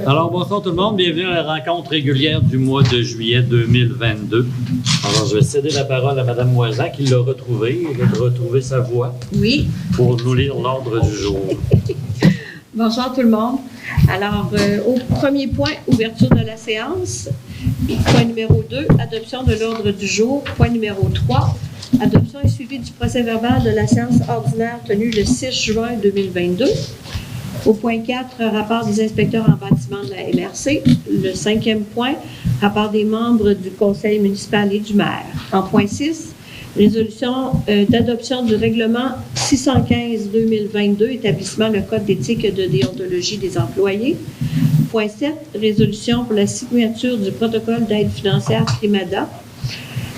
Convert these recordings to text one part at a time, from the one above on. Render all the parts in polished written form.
Alors, bonsoir tout le monde. Bienvenue à la rencontre régulière du mois de juillet 2022. Alors, je vais céder la parole à Mme Moisan qui l'a retrouvée. Elle a retrouvé sa voix. Oui. Pour nous lire l'ordre du jour. Bonsoir tout le monde. Alors, au premier point, ouverture de la séance. Point numéro 2, adoption de l'ordre du jour. Point numéro 3, adoption et suivi du procès-verbal de la séance ordinaire tenue le 6 juin 2022. Au point 4, rapport des inspecteurs en bâtiment de la MRC. Le cinquième point, rapport des membres du conseil municipal et du maire. En point 6, résolution d'adoption du règlement 615-2022, établissement le code d'éthique et de déontologie des employés. Point 7, résolution pour la signature du protocole d'aide financière Trimada,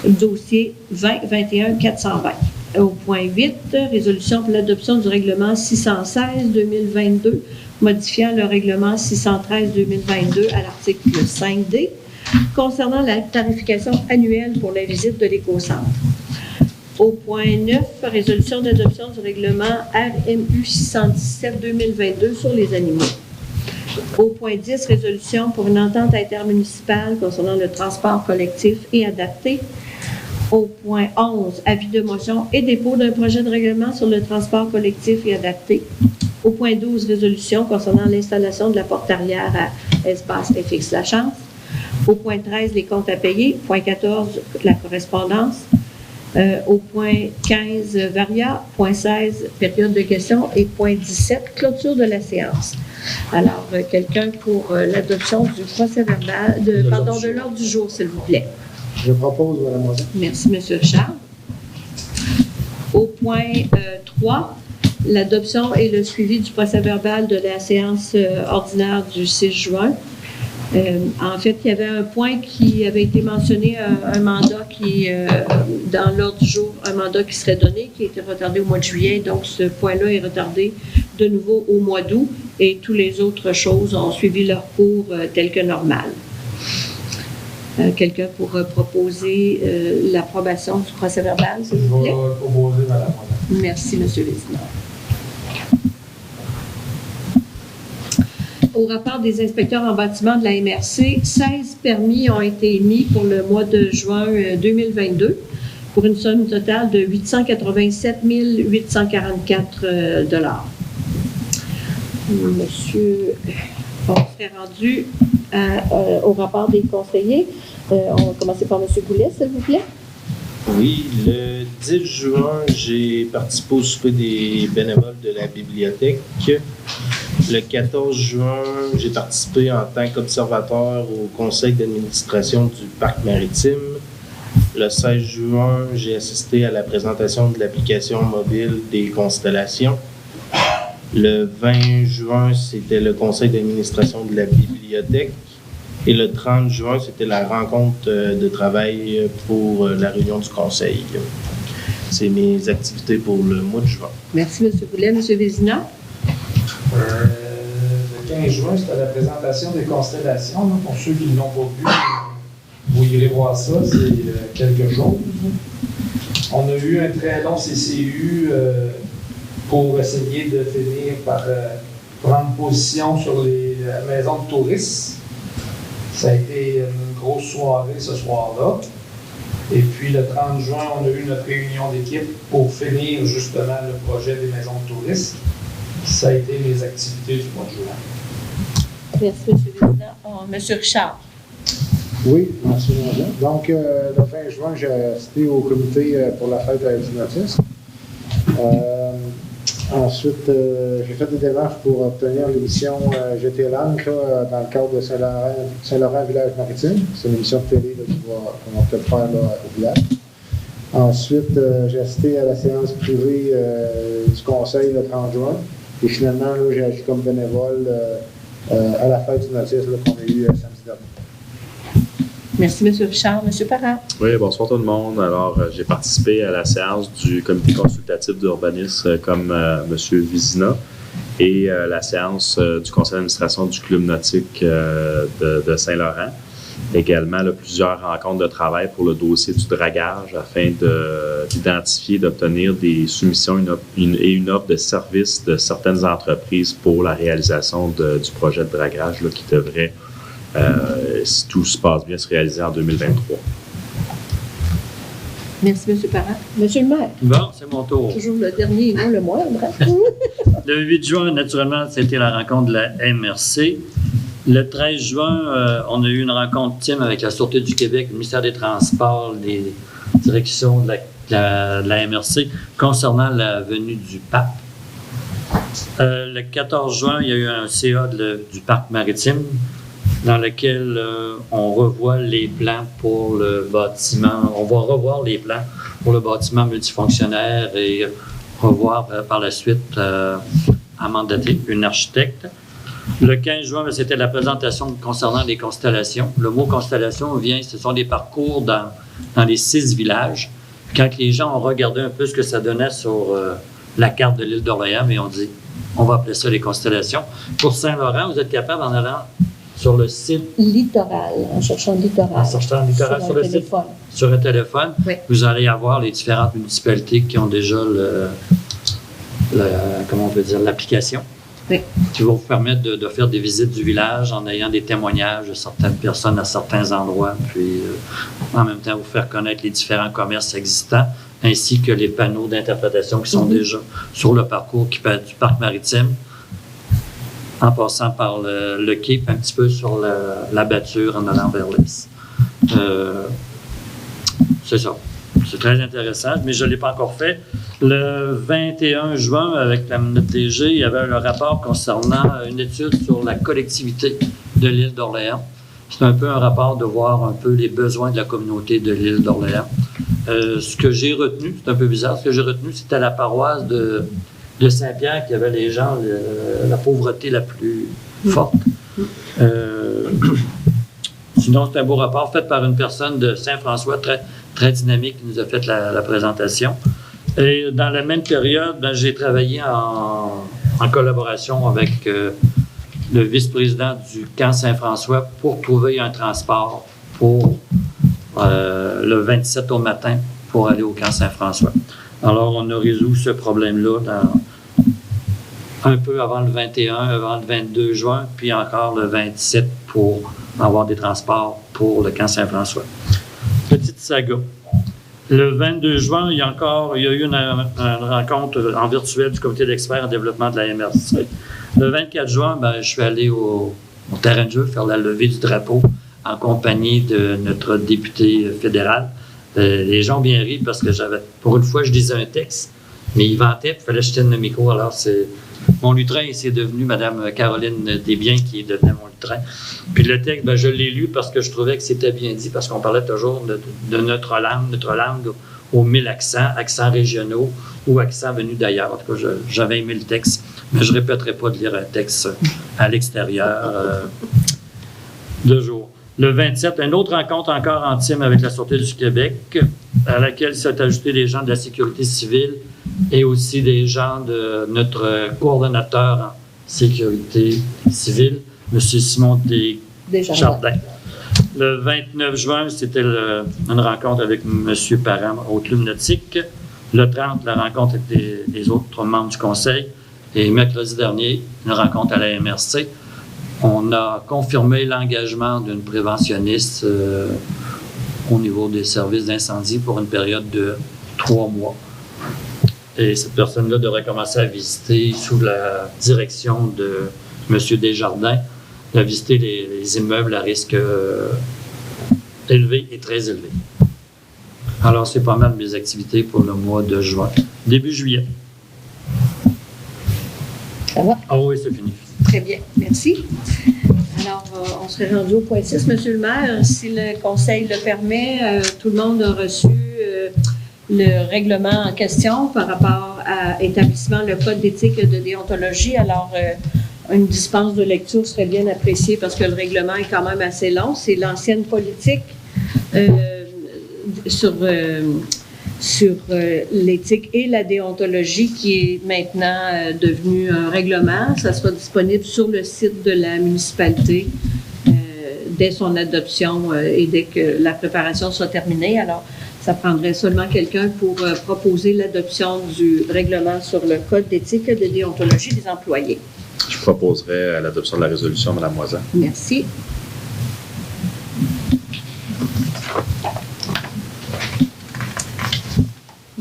dossier 20-21-420. Au point 8, résolution pour l'adoption du règlement 616-2022, modifiant le règlement 613-2022 à l'article 5D, concernant la tarification annuelle pour la visite de l'éco-centre. Au point 9, résolution d'adoption du règlement RMU 617-2022 sur les animaux. Au point 10, résolution pour une entente intermunicipale concernant le transport collectif et adapté. Au point 11, avis de motion et dépôt d'un projet de règlement sur le transport collectif et adapté. Au point 12, résolution concernant l'installation de la porte arrière à espace FX La Chance. Au point 13, les comptes à payer. Point 14, la correspondance. Au point 15, varia. Point 16, période de questions. Et point 17, clôture de la séance. Alors, quelqu'un pour l'adoption du procès-verbal, de l'ordre du jour, s'il vous plaît. Je propose, Mme Moisan. Merci, M. Richard. Au point 3, l'adoption et le suivi du procès-verbal de la séance ordinaire du 6 juin. En fait, il y avait un point qui avait été mentionné, un mandat qui, dans l'ordre du jour, un mandat qui serait donné, qui a été retardé au mois de juillet. Donc, ce point-là est retardé de nouveau au mois d'août et toutes les autres choses ont suivi leur cours tel que normal. Quelqu'un pour proposer l'approbation du procès-verbal, s'il vous plaît? Je vais proposer, Mme Moisan. Merci, M. Vézina. Au rapport des inspecteurs en bâtiment de la MRC, 16 permis ont été émis pour le mois de juin 2022 pour une somme totale de 887 844 $. Monsieur, on serait rendu au rapport des conseillers. On va commencer par M. Goulet, s'il vous plaît. Oui, le 10 juin, j'ai participé au souper des bénévoles de la bibliothèque. Le 14 juin, j'ai participé en tant qu'observateur au conseil d'administration du parc maritime. Le 16 juin, j'ai assisté à la présentation de l'application mobile des constellations. Le 20 juin, c'était le conseil d'administration de la bibliothèque. Et le 30 juin, c'était la rencontre de travail pour la réunion du conseil. C'est mes activités pour le mois de juin. Merci, M. Goulet. M. Vézina? Le 15 juin, c'était la présentation des constellations. Là, pour ceux qui ne l'ont pas vu, vous irez voir ça, c'est quelque chose. On a eu un très long CCU pour essayer de finir par prendre position sur les maisons de touristes. Ça a été une grosse soirée ce soir-là. Et puis le 30 juin, on a eu notre réunion d'équipe pour finir justement le projet des maisons de touristes. Ça a été les activités du mois de juin. Merci, M. Vézina. M. Richard. Oui, merci, Mme. Donc, le fin juin, j'ai assisté au comité pour la fête du Nautisme. Ensuite, j'ai fait des démarches pour obtenir l'émission GT Land dans le cadre de Saint-Laurent Village Maritime. C'est une émission de télé qu'on va peut-être faire là, au village. Ensuite, j'ai assisté à la séance privée du conseil le 30 juin. Et finalement, là, j'ai agi comme bénévole à la fête du nautisme qu'on a eue samedi dernier. Merci, M. Richard. M. Parent. Oui, bonsoir tout le monde. Alors, j'ai participé à la séance du comité consultatif d'urbanisme comme M. Vézina et la séance du conseil d'administration du club nautique de Saint-Laurent. Également, là, plusieurs rencontres de travail pour le dossier du dragage afin d'identifier, d'obtenir des soumissions et une offre de service de certaines entreprises pour la réalisation du projet de dragage là, qui devrait, si tout se passe bien, se réaliser en 2023. Merci, M. Parent. Monsieur le maire, Bon, c'est mon tour. toujours le dernier et non le moindre. Le 8 juin, naturellement, c'était la rencontre de la MRC. Le 13 juin, on a eu une rencontre team avec la Sûreté du Québec, le ministère des Transports, les directions de la MRC concernant la venue du pape. Le 14 juin, il y a eu un CA du parc maritime dans lequel on revoit les plans pour le bâtiment. On va revoir les plans pour le bâtiment multifonctionnaire et revoir par la suite à mandater une architecte. Le 15 juin, c'était la présentation concernant les constellations. Le mot constellation vient, ce sont des parcours dans les 6 villages. Quand les gens ont regardé un peu ce que ça donnait sur la carte de l'île d'Orléans, mais on dit, on va appeler ça les constellations. Pour Saint-Laurent, vous êtes capable en allant sur le site. Littoral, en cherchant littoral. En cherchant littoral sur le site. Sur un téléphone, oui. Vous allez avoir les différentes municipalités qui ont déjà comment on peut dire, l'application. Oui. Qui va vous permettre de faire des visites du village en ayant des témoignages de certaines personnes à certains endroits, puis en même temps vous faire connaître les différents commerces existants, ainsi que les panneaux d'interprétation qui sont déjà sur le parcours qui passe du parc maritime, en passant par le quai, un petit peu sur la bâture en allant vers l'est. C'est ça. C'est très intéressant, mais je ne l'ai pas encore fait. Le 21 juin, avec la minute DG, il y avait un rapport concernant une étude sur la collectivité de l'île d'Orléans. C'est un peu un rapport de voir un peu les besoins de la communauté de l'île d'Orléans. Ce que j'ai retenu, c'est un peu bizarre, ce que j'ai retenu, c'était la paroisse de Saint-Pierre qui avait les gens, la pauvreté la plus forte. Sinon, c'est un beau rapport fait par une personne de Saint-François, très dynamique, qui nous a fait la présentation. Et dans la même période, j'ai travaillé en collaboration avec le vice-président du camp Saint-François pour trouver un transport pour le 27 au matin pour aller au camp Saint-François. Alors, on a résolu ce problème-là un peu avant le 21, avant le 22 juin, puis encore le 27 pour avoir des transports pour le camp Saint-François. Petite saga. Le 22 juin, il y a eu une rencontre en virtuel du comité d'experts en développement de la MRC. Le 24 juin, je suis allé au terrain de jeu faire la levée du drapeau en compagnie de notre député fédéral. Les gens ont bien ri parce que pour une fois, je disais un texte, mais il vantait, puis il fallait que je tienne le micro. Alors, mon lutrin, c'est devenu Mme Caroline Desbiens qui est devenue mon lutrin. Puis le texte, je l'ai lu parce que je trouvais que c'était bien dit, parce qu'on parlait toujours de notre langue aux 1000 accents régionaux ou accents venus d'ailleurs. En tout cas, j'avais aimé le texte, mais je ne répéterai pas de lire un texte à l'extérieur de jour. Le 27, une autre rencontre encore en team avec la Sûreté du Québec, à laquelle s'est ajouté des gens de la sécurité civile et aussi des gens de notre coordonnateur en sécurité civile, M. Simon Desjardins. Le 29 juin, c'était une rencontre avec M. Parent au Club Nautique. Le 30, la rencontre avec les autres membres du conseil. Et mercredi dernier, une rencontre à la MRC. On a confirmé l'engagement d'une préventionniste au niveau des services d'incendie pour une période de 3 mois. Et cette personne-là devrait commencer à visiter sous la direction de M. Desjardins, à visiter les immeubles à risque élevé et très élevé. Alors, c'est pas mal mes activités pour le mois de juin. Début juillet. Ça va? Ah oui, c'est fini. Très bien, merci. Alors, on serait rendu au point 6, Monsieur le maire. Si le conseil le permet, tout le monde a reçu le règlement en question par rapport à établissement le code d'éthique et de déontologie. Alors, une dispense de lecture serait bien appréciée parce que le règlement est quand même assez long. C'est l'ancienne politique sur l'éthique et la déontologie qui est maintenant devenue un règlement. Ça sera disponible sur le site de la municipalité dès son adoption et dès que la préparation soit terminée. Alors, ça prendrait seulement quelqu'un pour proposer l'adoption du règlement sur le Code d'éthique et de déontologie des employés. Je proposerai l'adoption de la résolution, Mme Moisan. Merci.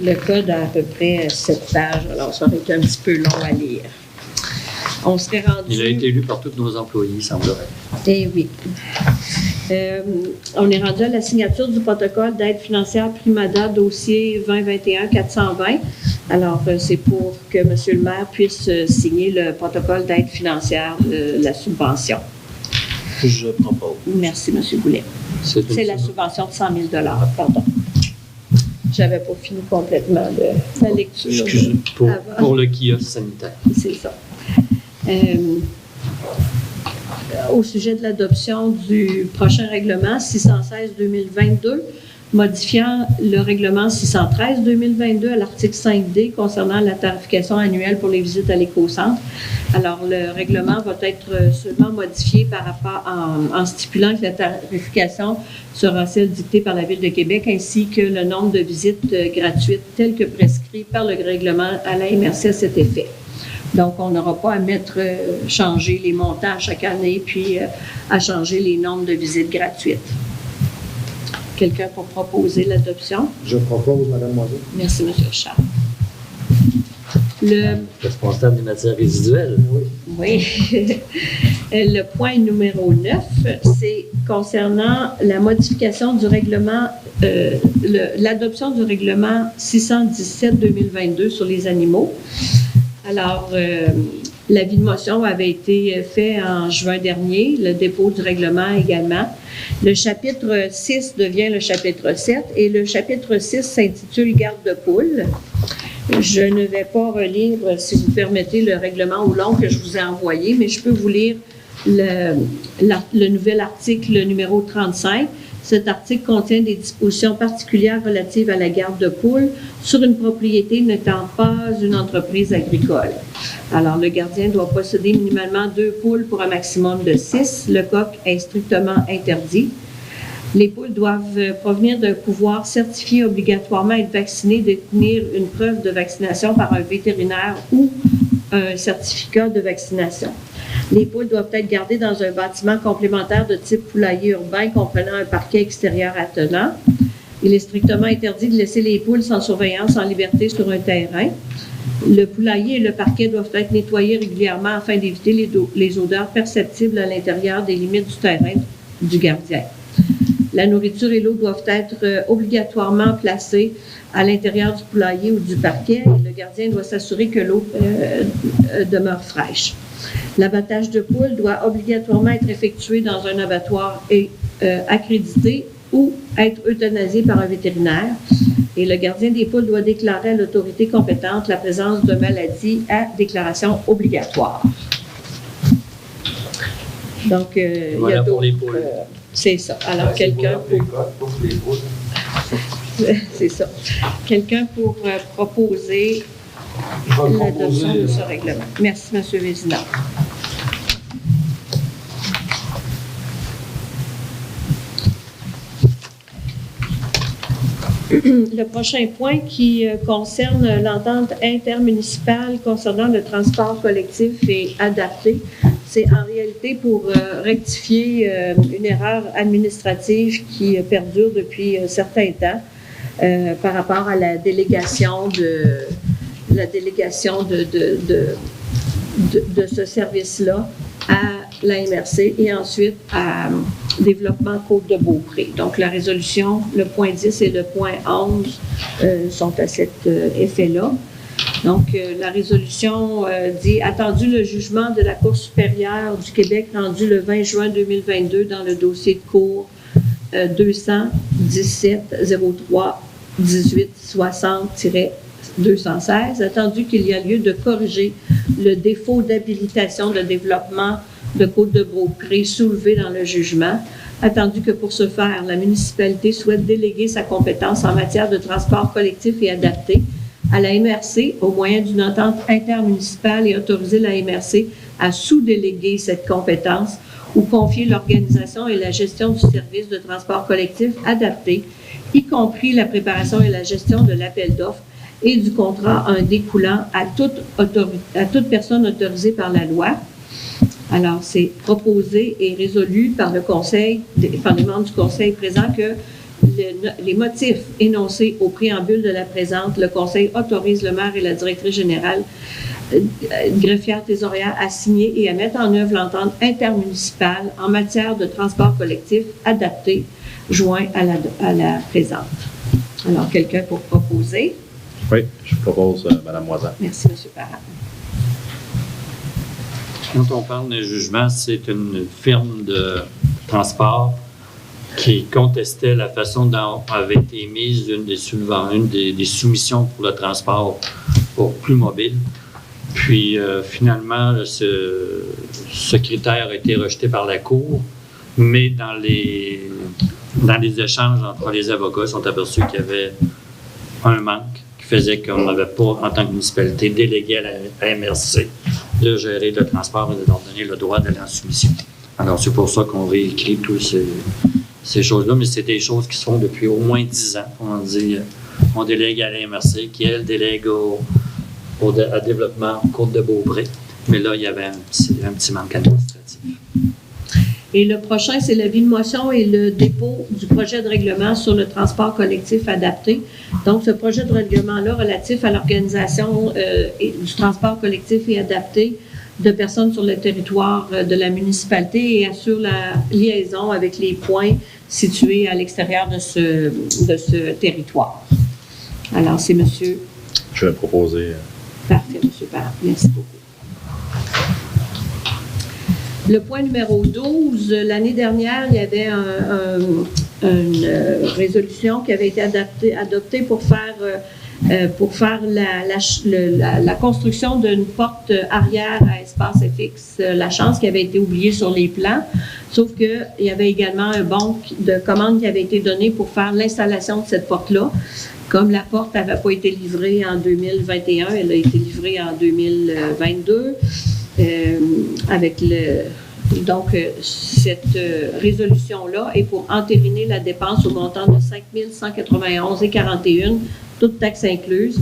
Le code a à peu près 7 pages, alors ça aurait été un petit peu long à lire. On serait rendu... Il a été élu par tous nos employés, il semblerait. Eh oui. On est rendu à la signature du protocole d'aide financière Primada, dossier 2021-420. Alors, c'est pour que M. le maire puisse signer le protocole d'aide financière de la subvention. Je propose. Merci, M. Boulet. C'est la subvention de 100 000 pardon. J'avais pas fini complètement la lecture. Excusez, pour le kiosque sanitaire. C'est ça. Au sujet de l'adoption du prochain règlement 616-2022, modifiant le règlement 613-2022 à l'article 5D concernant la tarification annuelle pour les visites à l'éco-centre. Alors, le règlement va être seulement modifié par rapport en stipulant que la tarification sera celle dictée par la Ville de Québec ainsi que le nombre de visites gratuites tel que prescrit par le règlement à la MRC à cet effet. Donc, on n'aura pas à changer les montants chaque année puis à changer les nombres de visites gratuites. Quelqu'un pour proposer l'adoption? Je propose, Mme Moisan. Merci, M. Richard. Le responsable des matières résiduelles. Oui. Le point numéro 9, c'est concernant la modification du règlement, l'adoption du règlement 617-2022 sur les animaux. Alors, l'avis de motion avait été fait en juin dernier, le dépôt du règlement également. Le chapitre 6 devient le chapitre 7 et le chapitre 6 s'intitule « Garde de poules ». Je ne vais pas relire, si vous permettez, le règlement au long que je vous ai envoyé, mais je peux vous lire le nouvel article numéro 35. Cet article contient des dispositions particulières relatives à la garde de poules sur une propriété n'étant pas une entreprise agricole. Alors, le gardien doit posséder minimalement 2 poules pour un maximum de 6. Le coq est strictement interdit. Les poules doivent provenir d'un couvoir certifié obligatoirement être vacciné, détenir une preuve de vaccination par un vétérinaire ou un certificat de vaccination. Les poules doivent être gardées dans un bâtiment complémentaire de type poulailler urbain comprenant un parquet extérieur attenant. Il est strictement interdit de laisser les poules sans surveillance en liberté sur un terrain. Le poulailler et le parquet doivent être nettoyés régulièrement afin d'éviter les odeurs perceptibles à l'intérieur des limites du terrain du gardien. La nourriture et l'eau doivent être obligatoirement placées à l'intérieur du poulailler ou du parquet et le gardien doit s'assurer que l'eau demeure fraîche. L'abattage de poules doit obligatoirement être effectué dans un abattoir accrédité ou être euthanasié par un vétérinaire. Et le gardien des poules doit déclarer à l'autorité compétente la présence de maladies à déclaration obligatoire. Donc, voilà, il y a pour les poules. C'est ça. Alors, quelqu'un pour... C'est ça. Quelqu'un pour proposer l'adoption de ce règlement. Merci, M. Vézina. Le prochain point qui concerne l'entente intermunicipale concernant le transport collectif et adapté, c'est en réalité pour rectifier une erreur administrative qui perdure depuis un certain temps par rapport à la délégation de ce service-là à la MRC et ensuite à Développement Côte-de-Beaupré. Donc, la résolution, le point 10 et le point 11 sont à cet effet-là. Donc, la résolution dit « Attendu le jugement de la Cour supérieure du Québec rendu le 20 juin 2022 dans le dossier de cour 217-03-1860-216, attendu qu'il y a lieu de corriger le défaut d'habilitation de développement de Côte-de-Beaupré soulevé dans le jugement, attendu que pour ce faire, la municipalité souhaite déléguer sa compétence en matière de transport collectif et adapté à la MRC au moyen d'une entente intermunicipale et autoriser la MRC à sous-déléguer cette compétence ou confier l'organisation et la gestion du service de transport collectif adapté, y compris la préparation et la gestion de l'appel d'offres et du contrat en découlant à toute personne autorisée par la loi. Alors, c'est proposé et résolu par le Conseil, par les membres du Conseil présent que les motifs énoncés au préambule de la présente, le Conseil autorise le maire et la directrice générale, greffière trésorière, à signer et à mettre en œuvre l'entente intermunicipale en matière de transport collectif adapté, joint à la présente. Alors, quelqu'un pour proposer? Oui, je propose Mme Moisan. Merci, M. Parent. Quand on parle d'un jugement, c'est une firme de transport qui contestait la façon dont avait été mise une des soumissions pour le transport pour plus mobile. Puis finalement, ce critère a été rejeté par la Cour, mais dans les échanges entre les avocats, ils sont aperçus qu'il y avait un manque qui faisait qu'on n'avait pas, en tant que municipalité, délégué à la MRC de gérer le transport et de leur donner le droit d'aller en soumission. Alors, c'est pour ça qu'on réécrit toutes ces choses-là, mais c'est des choses qui se font depuis au moins 10 ans. On dit, on délègue à la MRC, qui, elle, délègue à développement Côte-de-Beaupré. Mais là, il y avait un petit manque administratif. Et le prochain, c'est l'avis de motion et le dépôt du projet de règlement sur le transport collectif adapté. Donc, ce projet de règlement-là relatif à l'organisation du transport collectif et adapté de personnes sur le territoire de la municipalité et assure la liaison avec les points situés à l'extérieur de ce territoire. Alors, c'est monsieur... Je vais proposer... Parfait, monsieur Parent. Merci beaucoup. Le point numéro 12, l'année dernière, il y avait une résolution qui avait été adoptée pour faire la construction d'une porte arrière à espace FX. La chance qui avait été oubliée sur les plans, sauf qu'il y avait également un bon de commande qui avait été donné pour faire l'installation de cette porte-là. Comme la porte n'avait pas été livrée en 2021, elle a été livrée en 2022. Donc, cette résolution-là est pour entériner la dépense au montant de 5 191,41 toutes taxes incluses,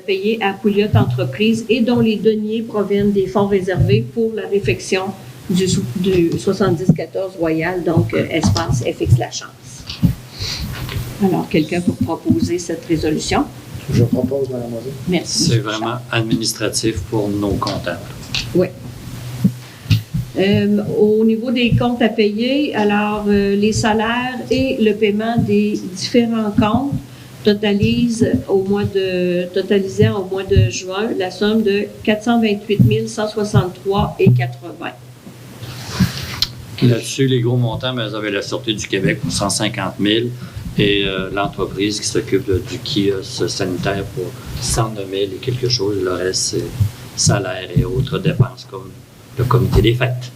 payées à Pouliot Entreprises et dont les deniers proviennent des fonds réservés pour la réfection du 7014 Royal, donc espace FX La Chance. Alors, quelqu'un pour proposer cette résolution? Je propose, Mme Moisan. Merci. C'est vraiment administratif pour nos comptables. Oui. Au niveau des comptes à payer, alors les salaires et le paiement des différents comptes totalisaient au mois de juin la somme de 428 163,80. Là-dessus, les gros montants, mais elles avaient la Sûreté du Québec pour 150 000 et l'entreprise qui s'occupe du kiosque sanitaire pour 109 000 et quelque chose. Le reste, c'est salaires et autres dépenses comme le comité des fêtes.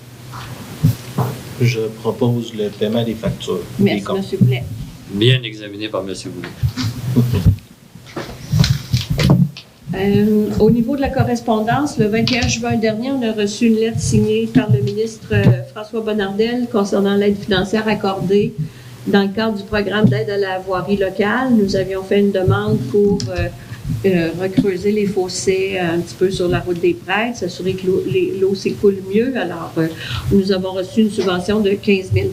Je propose le paiement des factures. Merci, M. Blais. Bien examiné par M. Boulay. Au niveau de la correspondance, le 21 juin dernier, on a reçu une lettre signée par le ministre François Bonnardel concernant l'aide financière accordée dans le cadre du programme d'aide à la voirie locale. Nous avions fait une demande pour recreuser les fossés un petit peu sur la route des Prêtres, s'assurer que l'eau s'écoule mieux. Alors, nous avons reçu une subvention de 15 000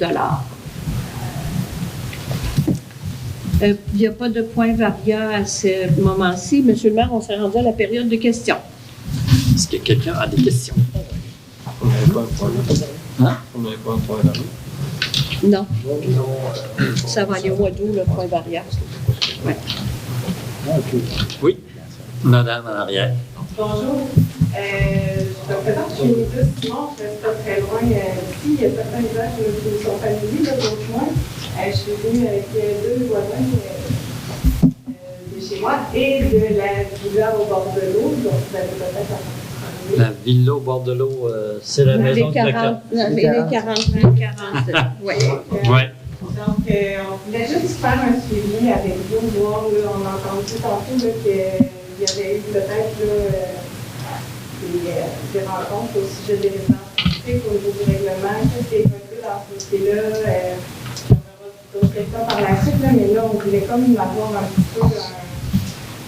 Il n'y a pas de point varia à ce moment-ci. Monsieur le maire, on s'est rendu à la période de questions. Est-ce que quelqu'un a des questions? On n'avait pas un point Hein? On n'avait pas un point là. Non. Ça va aller au mois d'août, le point varia. Ouais. Oui. Madame en arrière. Bonjour. Je représente chez Nicolas Simon, je reste pas très loin d'ici. Il y a certains visages qui sont familiers, d'autres moins. Je suis venue avec deux voisins de chez moi et de la villa au bord de l'eau, donc vous avez peut-être entendu. La villa au bord de l'eau, c'est la maison de la 40, les 40, oui. Oui. Donc, on voulait juste faire un suivi avec vous, voir, là, on a entendu tantôt là, que il y avait eu peut-être des rencontres au sujet des résidences publiques au niveau du règlement. Qu'est-ce qui est évolué dans ce dossier-là? On aura d'autres questions par la suite, là, mais là, on voulait comme avoir un petit peu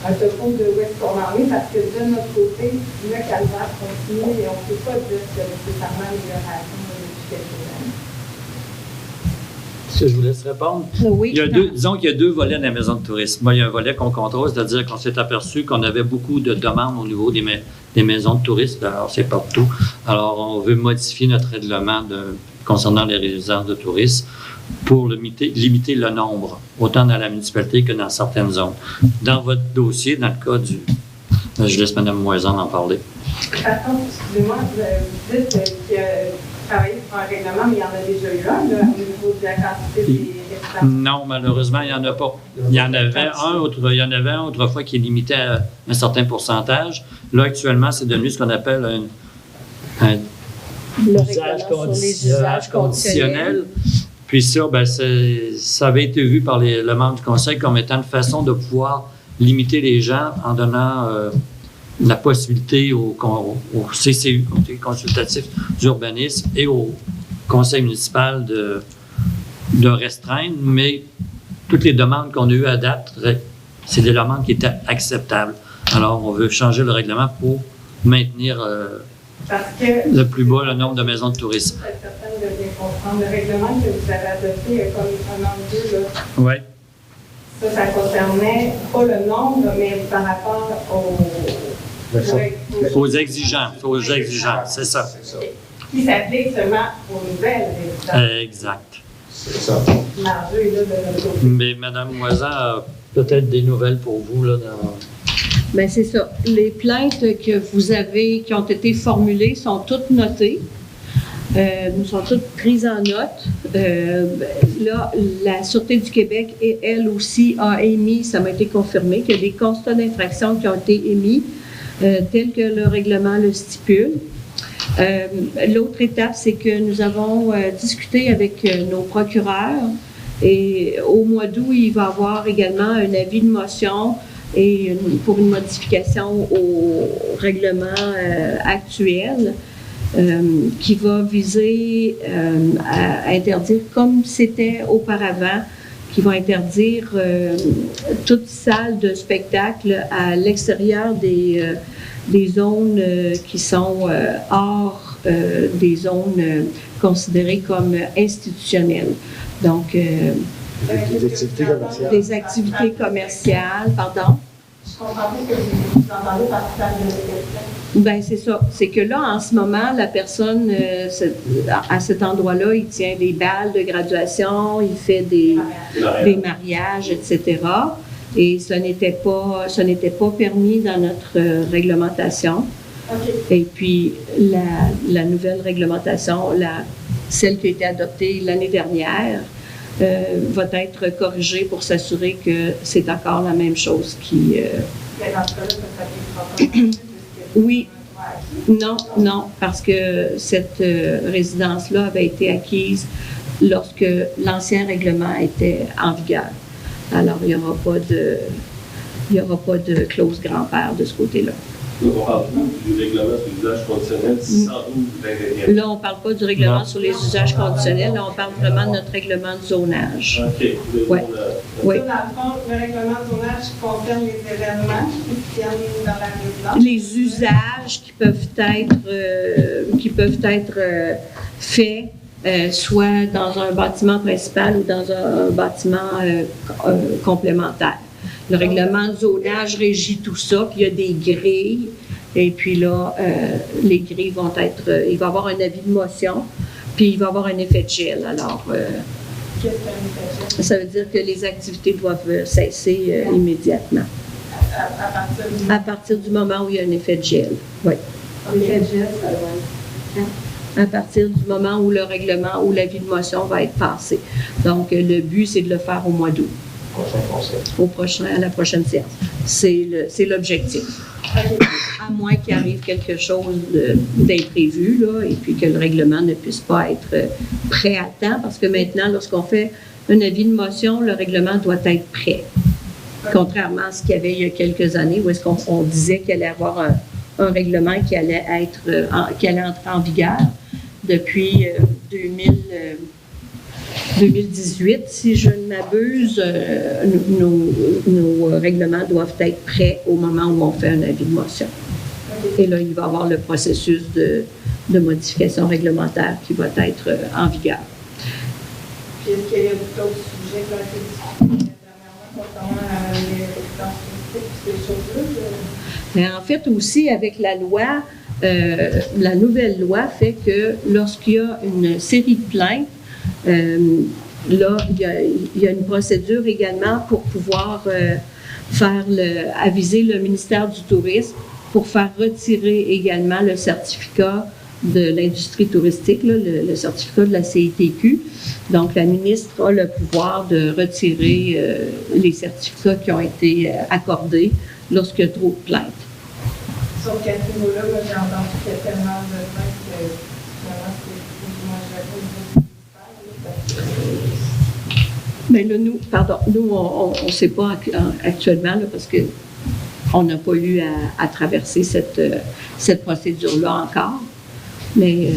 un topo de où est-ce qu'on en est, parce que de notre côté, le calvaire continue et on ne peut pas dire que nécessairement l'amélioration depuis quelques années. Est-ce que je vous laisse répondre? Oui. Disons qu'il y a deux volets dans la maison de tourisme. Moi, il y a un volet qu'on contrôle, c'est-à-dire qu'on s'est aperçu qu'on avait beaucoup de demandes au niveau des maisons de tourisme. Alors, c'est partout. Alors, on veut modifier notre règlement concernant les résidences de tourisme pour limiter le nombre, autant dans la municipalité que dans certaines zones. Dans votre dossier, dans le cas je laisse Mme Moison en parler. Par contre, excusez-moi, vous dites qu'il y a travaillé sur un règlement, mais il y en a déjà eu un, là, au niveau de la quantité des résidents. Non, malheureusement, il n'y en a pas. Il y en avait un autrefois qui est limité à un certain pourcentage. Là, actuellement, c'est devenu ce qu'on appelle un Le usage règlement sur les usages conditionnels. Puis ça, ça avait été vu par le membre du conseil comme étant une façon de pouvoir limiter les gens en donnant la possibilité au CCU, Comité consultatif d'urbanisme, et au conseil municipal de restreindre, mais toutes les demandes qu'on a eues à date, c'est des demandes qui étaient acceptables. Alors, on veut changer le règlement pour maintenir le plus bas le nombre de maisons de tourisme. Pour être certaine de bien comprendre, le règlement que vous avez adopté comme un an ou deux, là, Oui. ça concernait pas le nombre, mais par rapport Aux exigences, c'est ça. Qui s'applique seulement aux nouvelles résidences. Exact. C'est ça. L'enjeu est là de notre côté. Mais Mme Moisan a peut-être des nouvelles pour vous, là, Bien, c'est ça. Les plaintes que vous avez, qui ont été formulées, sont toutes notées. Nous sont toutes prises en note. Là, la Sûreté du Québec, elle aussi, a émis, ça m'a été confirmé, qu'il y a des constats d'infraction qui ont été émis, tels que le règlement le stipule. L'autre étape, c'est que nous avons discuté avec nos procureurs, et au mois d'août, il va y avoir également un avis de motion pour une modification au règlement actuel qui va viser à interdire, comme c'était auparavant, qui va interdire toute salle de spectacle à l'extérieur des zones qui sont hors des zones considérées comme institutionnelles. Donc, Des activités commerciales. des activités commerciales, pardon. Je comprends pas que vous entendez par salle de spectacle. Ben c'est ça. C'est que là, en ce moment, la personne, à cet endroit-là, il tient des balles de graduation, il fait des mariages, etc. Et ce n'était pas permis dans notre réglementation. OK. Et puis, la nouvelle réglementation, celle qui a été adoptée l'année dernière, va être corrigée pour s'assurer que c'est encore la même chose qui... Mais dans ce cas-là, ça s'appliquera pas non plus, puisque Oui. c'est un droit acquis. Non, parce que cette résidence-là avait été acquise lorsque l'ancien règlement était en vigueur. Alors, il n'y aura pas de clause grand-père de ce côté-là. Donc, on parle du règlement sur l'usage conditionnel 612-21. Là, on ne parle pas du règlement sur les usages conditionnels, là, on parle vraiment de notre règlement de zonage. OK. Ouais. Oui. Ça, dans le fond, le règlement de zonage concerne les événements qui se tiennent dans la résidence. Les usages qui peuvent être faits soit dans un bâtiment principal ou dans un bâtiment complémentaire. Le règlement de zonage régit tout ça, puis il y a des grilles. Et puis là, les grilles vont être... il va y avoir un avis de motion, puis il va y avoir un effet de gel. Alors, Qu'est-ce qu'un effet de gel? ça veut dire que les activités doivent cesser immédiatement. À partir du À partir du moment où il y a un effet de gel, oui. effet de gel, ça doit être. À partir du moment où le règlement ou l'avis de motion va être passé. Donc, le but, c'est de le faire au mois d'août. À la prochaine séance. C'est l'objectif. À moins qu'il arrive quelque chose d'imprévu, là, et puis que le règlement ne puisse pas être prêt à temps, parce que maintenant, lorsqu'on fait un avis de motion, le règlement doit être prêt. Contrairement à ce qu'il y avait il y a quelques années, où est-ce qu'on disait qu'il allait y avoir un règlement qui allait entrer en vigueur depuis 2018. Si je ne m'abuse, nos règlements doivent être prêts au moment où on fait un avis de motion. Et là, il va y avoir le processus de modification réglementaire qui va être en vigueur. Puis est-ce qu'il y a d'autres sujets qui ont été discutés dernièrement concernant les résidences touristiques et ces choses-là? Mais en fait, aussi, avec la loi, la nouvelle loi fait que lorsqu'il y a une série de plaintes, là, il y a une procédure également pour pouvoir aviser le ministère du Tourisme pour faire retirer également le certificat de l'industrie touristique, là, le certificat de la CITQ. Donc, la ministre a le pouvoir de retirer les certificats qui ont été accordés lorsqu'il y a trop de plaintes. Sauf qu'à ce niveau-là, moi, j'ai entendu qu'il y a tellement de plaintes que finalement, c'est plus ou moins géré au niveau municipal. Mais là, nous, on ne sait pas actuellement, là, parce qu'on n'a pas eu à traverser cette procédure-là encore. Mais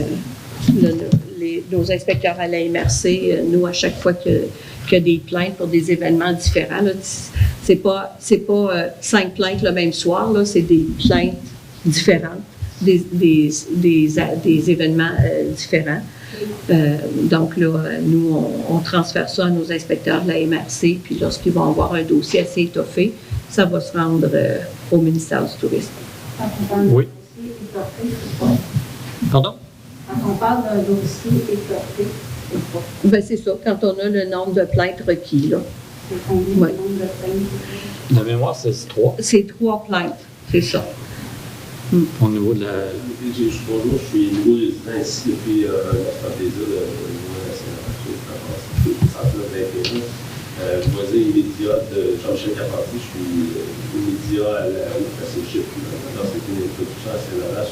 nos inspecteurs à la MRC, nous, à chaque fois qu'il y a des plaintes pour des événements différents, là, c'est pas 5 plaintes le même soir, là, c'est des plaintes différentes, des événements différents. Donc là, nous, on transfère ça à nos inspecteurs de la MRC, puis lorsqu'ils vont avoir un dossier assez étoffé, ça va se rendre au ministère du Tourisme. Oui. Pardon? Quand on parle d'un dossier étoffé, c'est pas. Ben, c'est ça, quand on a le nombre de plaintes requis, là. C'est combien Ouais. de nombre de plaintes? La mémoire, c'est 3 C'est 3 plaintes, c'est ça. au niveau de la. Bonjour, je suis nouveau résident ici depuis un plaisir de nouveau national. Voisin immédiat de Jean-Michel Carpentier, je suis immédiat à la haute parce que je suis dans cette introduction assez large.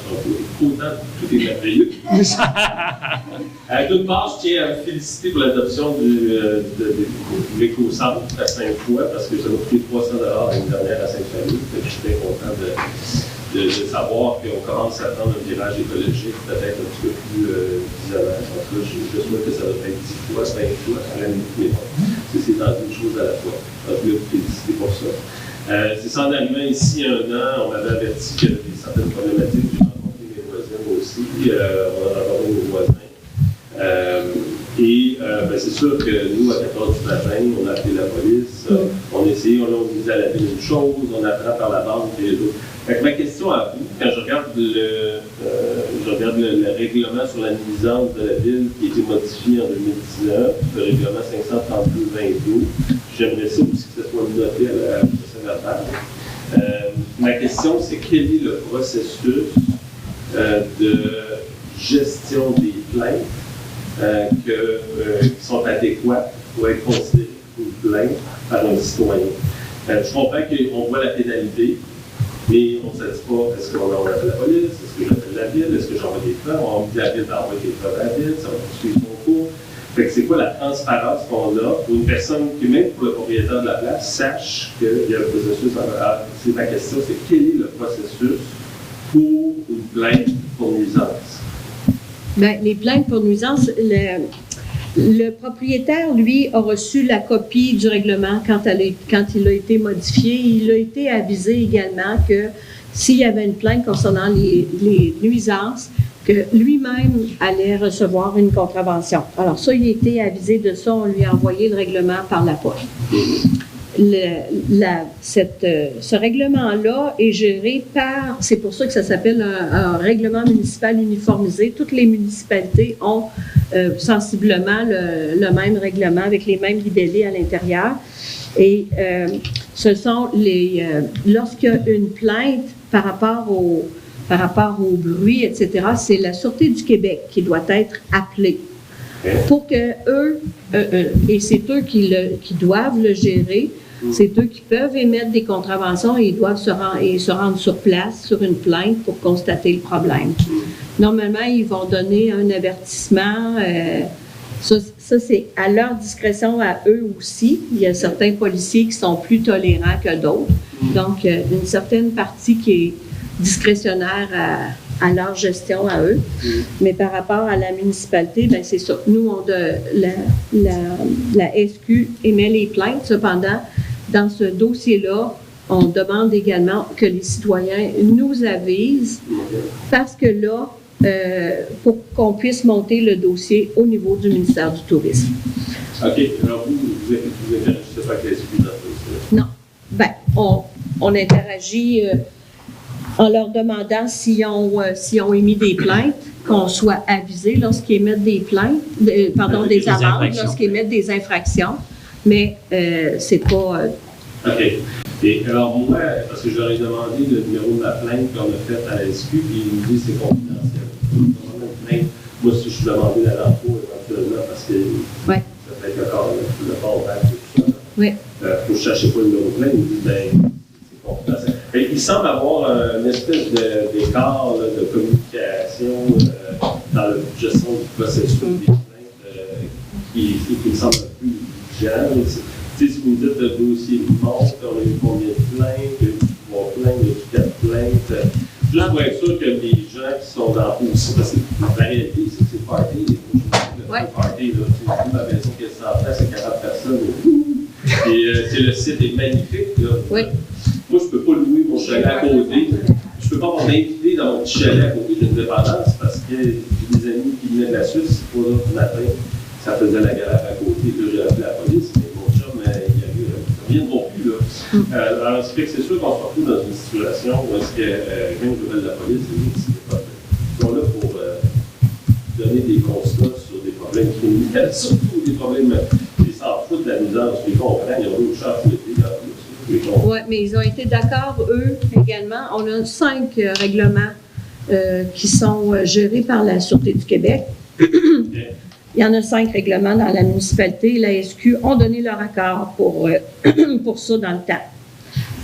Autant tout est merveilleux. D'une part, je tiens à me féliciter pour l'adoption de l'éco-centre à Sainte-Foy parce que ça m'a coûté 300 $ l'année dernière à Sainte-Famille. Je suis très content de savoir qu'on commence à prendre un virage écologique peut-être un petit peu plus isolant. En tout cas, je souhaite que ça va être 10 fois, 5 fois à l'année, mais bon, c'est dans une chose à la fois. En tout cas, félicité pour ça. C'est ça, en arrivant ici un an, on m'avait averti qu'il y avait certaines problématiques. J'ai rencontré mes voisins aussi. On a rencontré nos voisins. C'est sûr que nous, à 14 du matin, on a appelé la police, on a essayé, on a mis à la ville une chose, on apprend par la bande et l'autre. Ma question à vous, quand je regarde le règlement sur la nuisance de la ville qui a été modifié en 2019, le règlement 532-22, j'aimerais ça aussi que ça soit noté à la secrétaire. Ma question, c'est quel est le processus de gestion des plaintes qui sont adéquates pour être considérées une plainte par un citoyen. Je comprends qu'on voit la pénalité, mais on ne sait pas, est-ce qu'on appelle la police, est-ce que j'appelle la ville, est-ce que j'envoie des preuves, on me dit à la ville d'envoyer des preuves à la ville, ça va poursuivre son cours. Fait que c'est quoi la transparence qu'on a pour une personne qui, même pour le propriétaire de la place, sache qu'il y a un processus. C'est ma question, c'est quel est le processus pour une plainte pour nuisance? Bien, les plaintes pour nuisance, le propriétaire, lui, a reçu la copie du règlement quand il a été modifié. Il a été avisé également que s'il y avait une plainte concernant les nuisances, que lui-même allait recevoir une contravention. Alors ça, il a été avisé de ça, on lui a envoyé le règlement par la poste. Ce règlement-là est géré par, c'est pour ça que ça s'appelle un règlement municipal uniformisé. Toutes les municipalités ont sensiblement le même règlement avec les mêmes libellés à l'intérieur. Et ce sont lorsqu'il y a une plainte par rapport au bruit, etc., c'est la Sûreté du Québec qui doit être appelée pour que eux, et c'est eux qui doivent le gérer, c'est eux qui peuvent émettre des contraventions et ils doivent se rendre sur place, sur une plainte pour constater le problème. Normalement, ils vont donner un avertissement. Ça, ça, c'est à leur discrétion à eux aussi. Il y a certains policiers qui sont plus tolérants que d'autres. Donc, une certaine partie qui est discrétionnaire à leur gestion à eux. Mais par rapport à la municipalité, bien, c'est ça. Nous, la SQ émet les plaintes. Cependant, dans ce dossier-là, on demande également que les citoyens nous avisent parce que là, pour qu'on puisse monter le dossier au niveau du ministère du Tourisme. OK. Alors, vous interagissez pas avec les SQ dans ce dossier? Non. Bien, on interagit en leur demandant s'ils ont émis des plaintes, qu'on soit avisé lorsqu'ils émettent des plaintes, des amendes, lorsqu'ils émettent des infractions. Mais c'est pas... OK. Et alors, moi, parce que je leur ai demandé le numéro de la plainte qu'on a faite à la SQ, puis ils me disent que c'est confidentiel. Moi, si je demandais la lampe éventuellement, parce que ça fait encore le port ouvert et tout ça. Oui. Faut que je ne cherchais pas le numéro de plainte, ils me disent, c'est confidentiel. Et il semble avoir une espèce d'écart de communication dans la gestion du processus des plaintes qui me semble un peu vigilant. Si vous me dites le dossier monte, on a eu combien de plaintes, il y a eu 3 plaintes, il y a eu 4 plaintes. Juste pour être sûr que les gens qui sont dans le aussi, parce que la réalité, c'est que c'est party. Le party, là, ma maison qui est 100 places, c'est 40 personnes. Et le site est magnifique. Là. Oui. Moi, je ne peux pas louer mon chalet à côté. Je ne peux pas avoir d'invité dans mon petit chalet à côté d'une dépendance parce que j'ai des amis qui venaient de la Suisse, 3 heures du matin, ça faisait la galère à côté. Là, j'ai appelé la police. Ils ne viendront plus. Là. Alors, c'est sûr qu'on se retrouve dans une situation où est-ce que même je de la police, ils sont là pour donner des constats sur des problèmes criminels, surtout des problèmes, ils s'en foutent de la nuisance, ils comprennent, ils ont eu au char tout l'été. Oui, mais ils ont été d'accord, eux, également. On a 5 règlements qui sont gérés par la Sûreté du Québec. Okay. Il y en a 5 règlements dans la municipalité. La SQ ont donné leur accord pour ça dans le temps.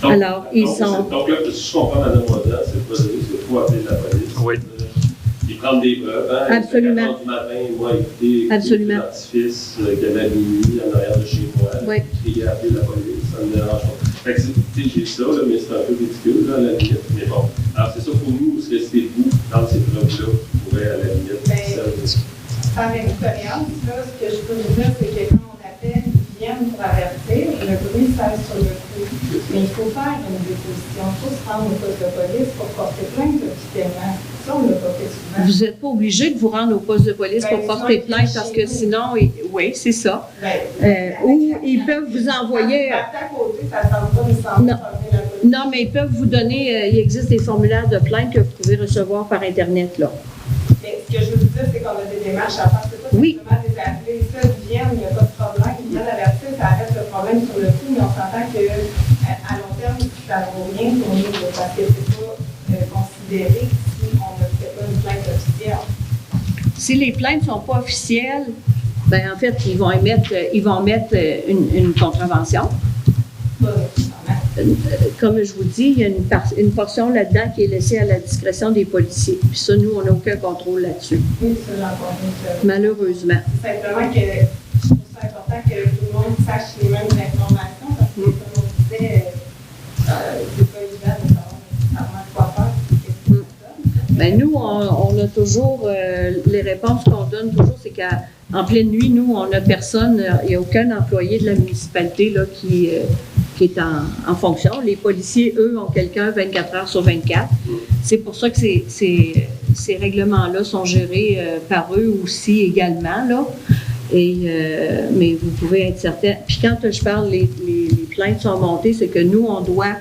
Donc, alors, ils sont... Donc là, si je comprends, Mme Moiselle, c'est pas donné, c'est faut appeler la police. Oui. Ils prennent des preuves. Hein, absolument. À 4 heures du matin, moi, écouter l'artifice qu'il y avait à minuit en arrière de chez moi. Oui. Crier, appeler la police, ça me dérange pas. Fait que j'ai ça, là, mais c'est un peu ridicule, là, à la limite. Mais bon, alors c'est ça pour nous, parce que c'était vous, dans ces preuves-là, qui pourraient, à la limite, par expérience, là, ce que je peux vous dire, c'est que quand on appelle, ils viennent pour avertir, le bruit cesse sur le coup. Mais il faut faire une déposition. Il faut se rendre au poste de police pour porter plainte officiellement. Ça, on ne l'a pas fait souvent. Vous n'êtes pas obligé de vous rendre au poste de police pour porter plainte parce que sinon, oui, c'est ça. Ou ils peuvent vous envoyer. À côté, ça ne semble pas nécessairement former la police. Non, mais ils peuvent vous donner, il existe des formulaires de plainte que vous pouvez recevoir par Internet, là. Mais ce que je veux vous dire, c'est qu'on a des démarches à faire. C'est pas simplement des appelés. Ça, ils viennent, il n'y a pas de problème. Ils viennent avertir, ça arrête le problème sur le coup, mais on s'entend qu'à long terme, ça ne vaut rien pour nous, parce que c'est pas considéré si on ne fait pas une plainte officielle. Si les plaintes ne sont pas officielles, ben en fait, ils vont mettre une contravention. Pas nécessairement. Comme je vous dis, il y a une portion là-dedans qui est laissée à la discrétion des policiers. Puis ça, nous, on n'a aucun contrôle là-dessus. Oui, ça, j'en conviens. Malheureusement. C'est simplement que je trouve ça important que tout le monde sache les mêmes informations, parce que, comme on disait, c'est pas évident de savoir nécessairement quoi faire. Ben, nous, on a toujours, les réponses qu'on donne toujours, c'est qu'en pleine nuit, nous, on n'a personne, il n'y a aucun employé de la municipalité là, qui est en fonction. Les policiers, eux, ont quelqu'un 24 heures sur 24. C'est pour ça que ces règlements-là sont gérés par eux aussi également, là. Mais vous pouvez être certain. Puis quand je parle, les plaintes sont montées, c'est que nous, on doit...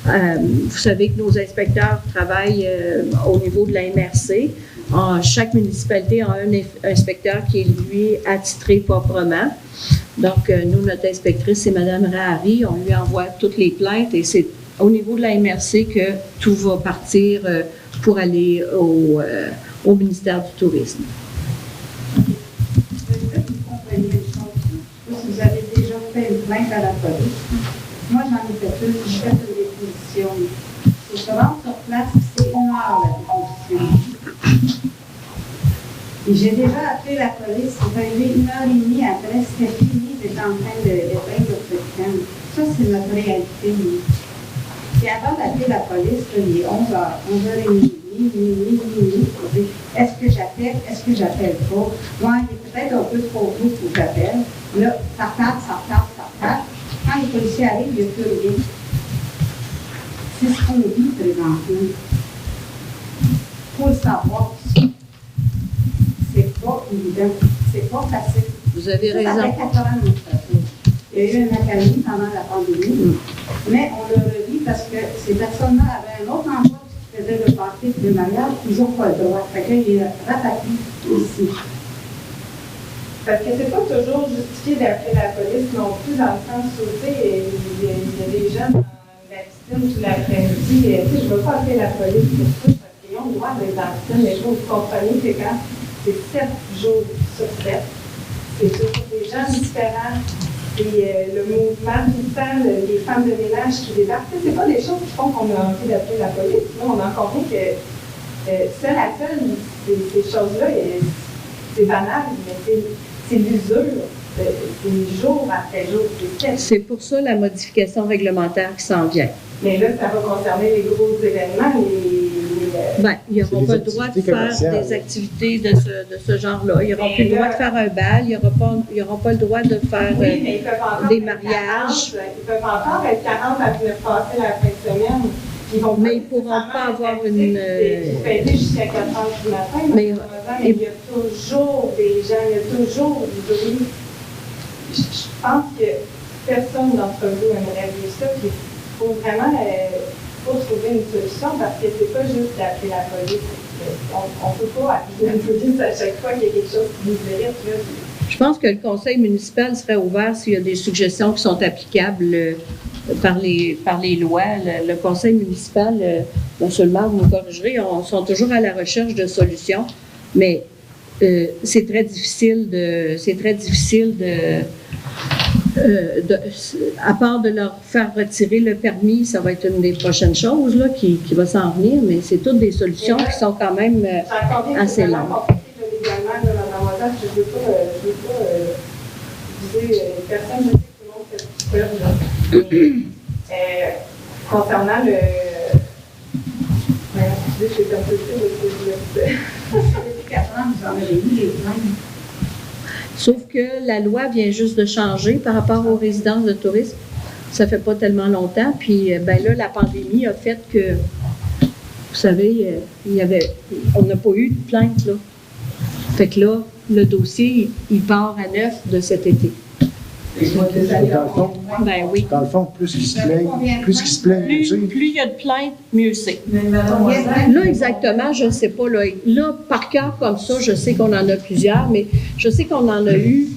vous savez que nos inspecteurs travaillent au niveau de la MRC. Chaque municipalité a un inspecteur qui est, lui, attitré proprement. Donc, nous, notre inspectrice, c'est Mme Rahari. On lui envoie toutes les plaintes et c'est au niveau de la MRC que tout va partir pour aller au ministère du Tourisme. Vous avez déjà fait une plainte à la police. Moi, j'en ai fait une, j'ai fait une déposition. Il se rendre sur place, c'est 1 heure la déposition. Et j'ai déjà appelé la police, c'est arrivé 1h30 après, c'était fini, j'étais en train d'éteindre le président. Ça, c'est notre réalité. Et avant d'appeler la police, il est 11h30, minuit. Est-ce que j'appelle? Est-ce que j'appelle pas? Moi, il est peut-être un peu trop tôt pour que j'appelle. Là, ça retarde. Quand les policiers arrivent, il n'y a plus rien. C'est ce qu'on vit présentement. Il faut le savoir. C'est pas évident. C'est pas facile. Vous avez Ça raison. fait 4 ans de notre famille. Il y a eu une académie pendant la pandémie, mais on le revit parce que ces personnes-là avaient un autre emploi qui faisait le parti de manière, ils n'ont pas le droit. Fait qu'il est rapatrié ici. Parce que c'est pas toujours justifié d'appeler la police non plus, dans le sens où, tu sais, il y a des jeunes en vaccine tout l'après-midi, tu sais, je ne veux pas appeler la police pour ça, parce qu'ils ont le droit d'être dans vaccine, mais il faut que vous compreniez que quand c'est 7 jours sur 7, c'est toujours des gens différents, et le mouvement tout le temps, les femmes de ménage qui débarquent, c'est pas des choses qui font qu'on a envie d'appeler la police. Là, on a compris que seule à seule, ces choses-là, c'est banal, mais c'est l'usure. C'est jour après jour. C'est pour ça la modification réglementaire qui s'en vient. Mais là, ça va concerner les gros événements, Ben, ils n'auront des pas le droit de activités faire commerciales. des activités de ce genre-là. Ils n'auront plus le droit de faire un bal, ils n'auront pas le droit de faire oui, mais ils peuvent encore des être mariages. 40, ils peuvent encore être 40 à venir passer la fin de semaine. Mais ils ne pourront pas avoir une. Ils fêter jusqu'à 4 heures du matin. Mais- Mais il y a toujours des gens, il y a toujours du bruit. Je pense que personne d'entre vous aimerait vivre ça. Puis il faut vraiment faut trouver une solution parce que c'est pas juste d'appeler la police. On ne peut pas appeler la police à chaque fois qu'il y a quelque chose qui nous hérite. Là. Je pense que le conseil municipal serait ouvert s'il y a des suggestions qui sont applicables par les lois. Le conseil municipal, M. le maire, vous me corrigerez, sont toujours à la recherche de solutions, mais c'est très difficile à part de leur faire retirer le permis, ça va être une des prochaines choses là, qui va s'en venir, mais c'est toutes des solutions qui sont quand même assez longues. Légalement, mademoiselle, je ne veux pas viser personne, je sais que tout le monde fait du peur. Concernant le. Je suis comme ça, Depuis 4 ans, vous en avez mis les plaintes. Sauf que la loi vient juste de changer par rapport aux résidences de tourisme. Ça fait pas tellement longtemps. Puis, ben là, la pandémie a fait que, vous savez, on n'a pas eu de plainte, là. Fait que là, le dossier, il part à neuf de cet été. Ben oui. Dans le fond, plus qu'ils se plaignent, Plus il y a de plaintes, mieux c'est. Là, exactement, je ne sais pas. Là, par cœur comme ça, je sais qu'on en a plusieurs, mais je sais qu'on en a eu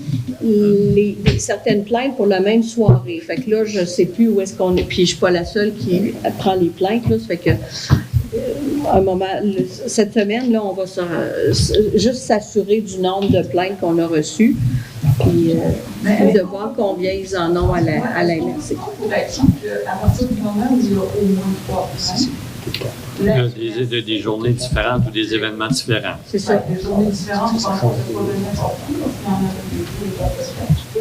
certaines plaintes pour la même soirée. Fait que là, je ne sais plus où est-ce qu'on est. Puis je ne suis pas la seule qui prend les plaintes. Là, ça fait que un moment, cette semaine, là, on va juste s'assurer du nombre de plaintes qu'on a reçues, puis de voir combien ils en ont à la MRC. pour être sûr qu'à partir du moment où il y a au moins 3 Des journées différentes ou des événements différents. C'est ça. Des journées différentes, je pense qu'on ne peut pas donner n'importe qui, parce qu'il y en a des.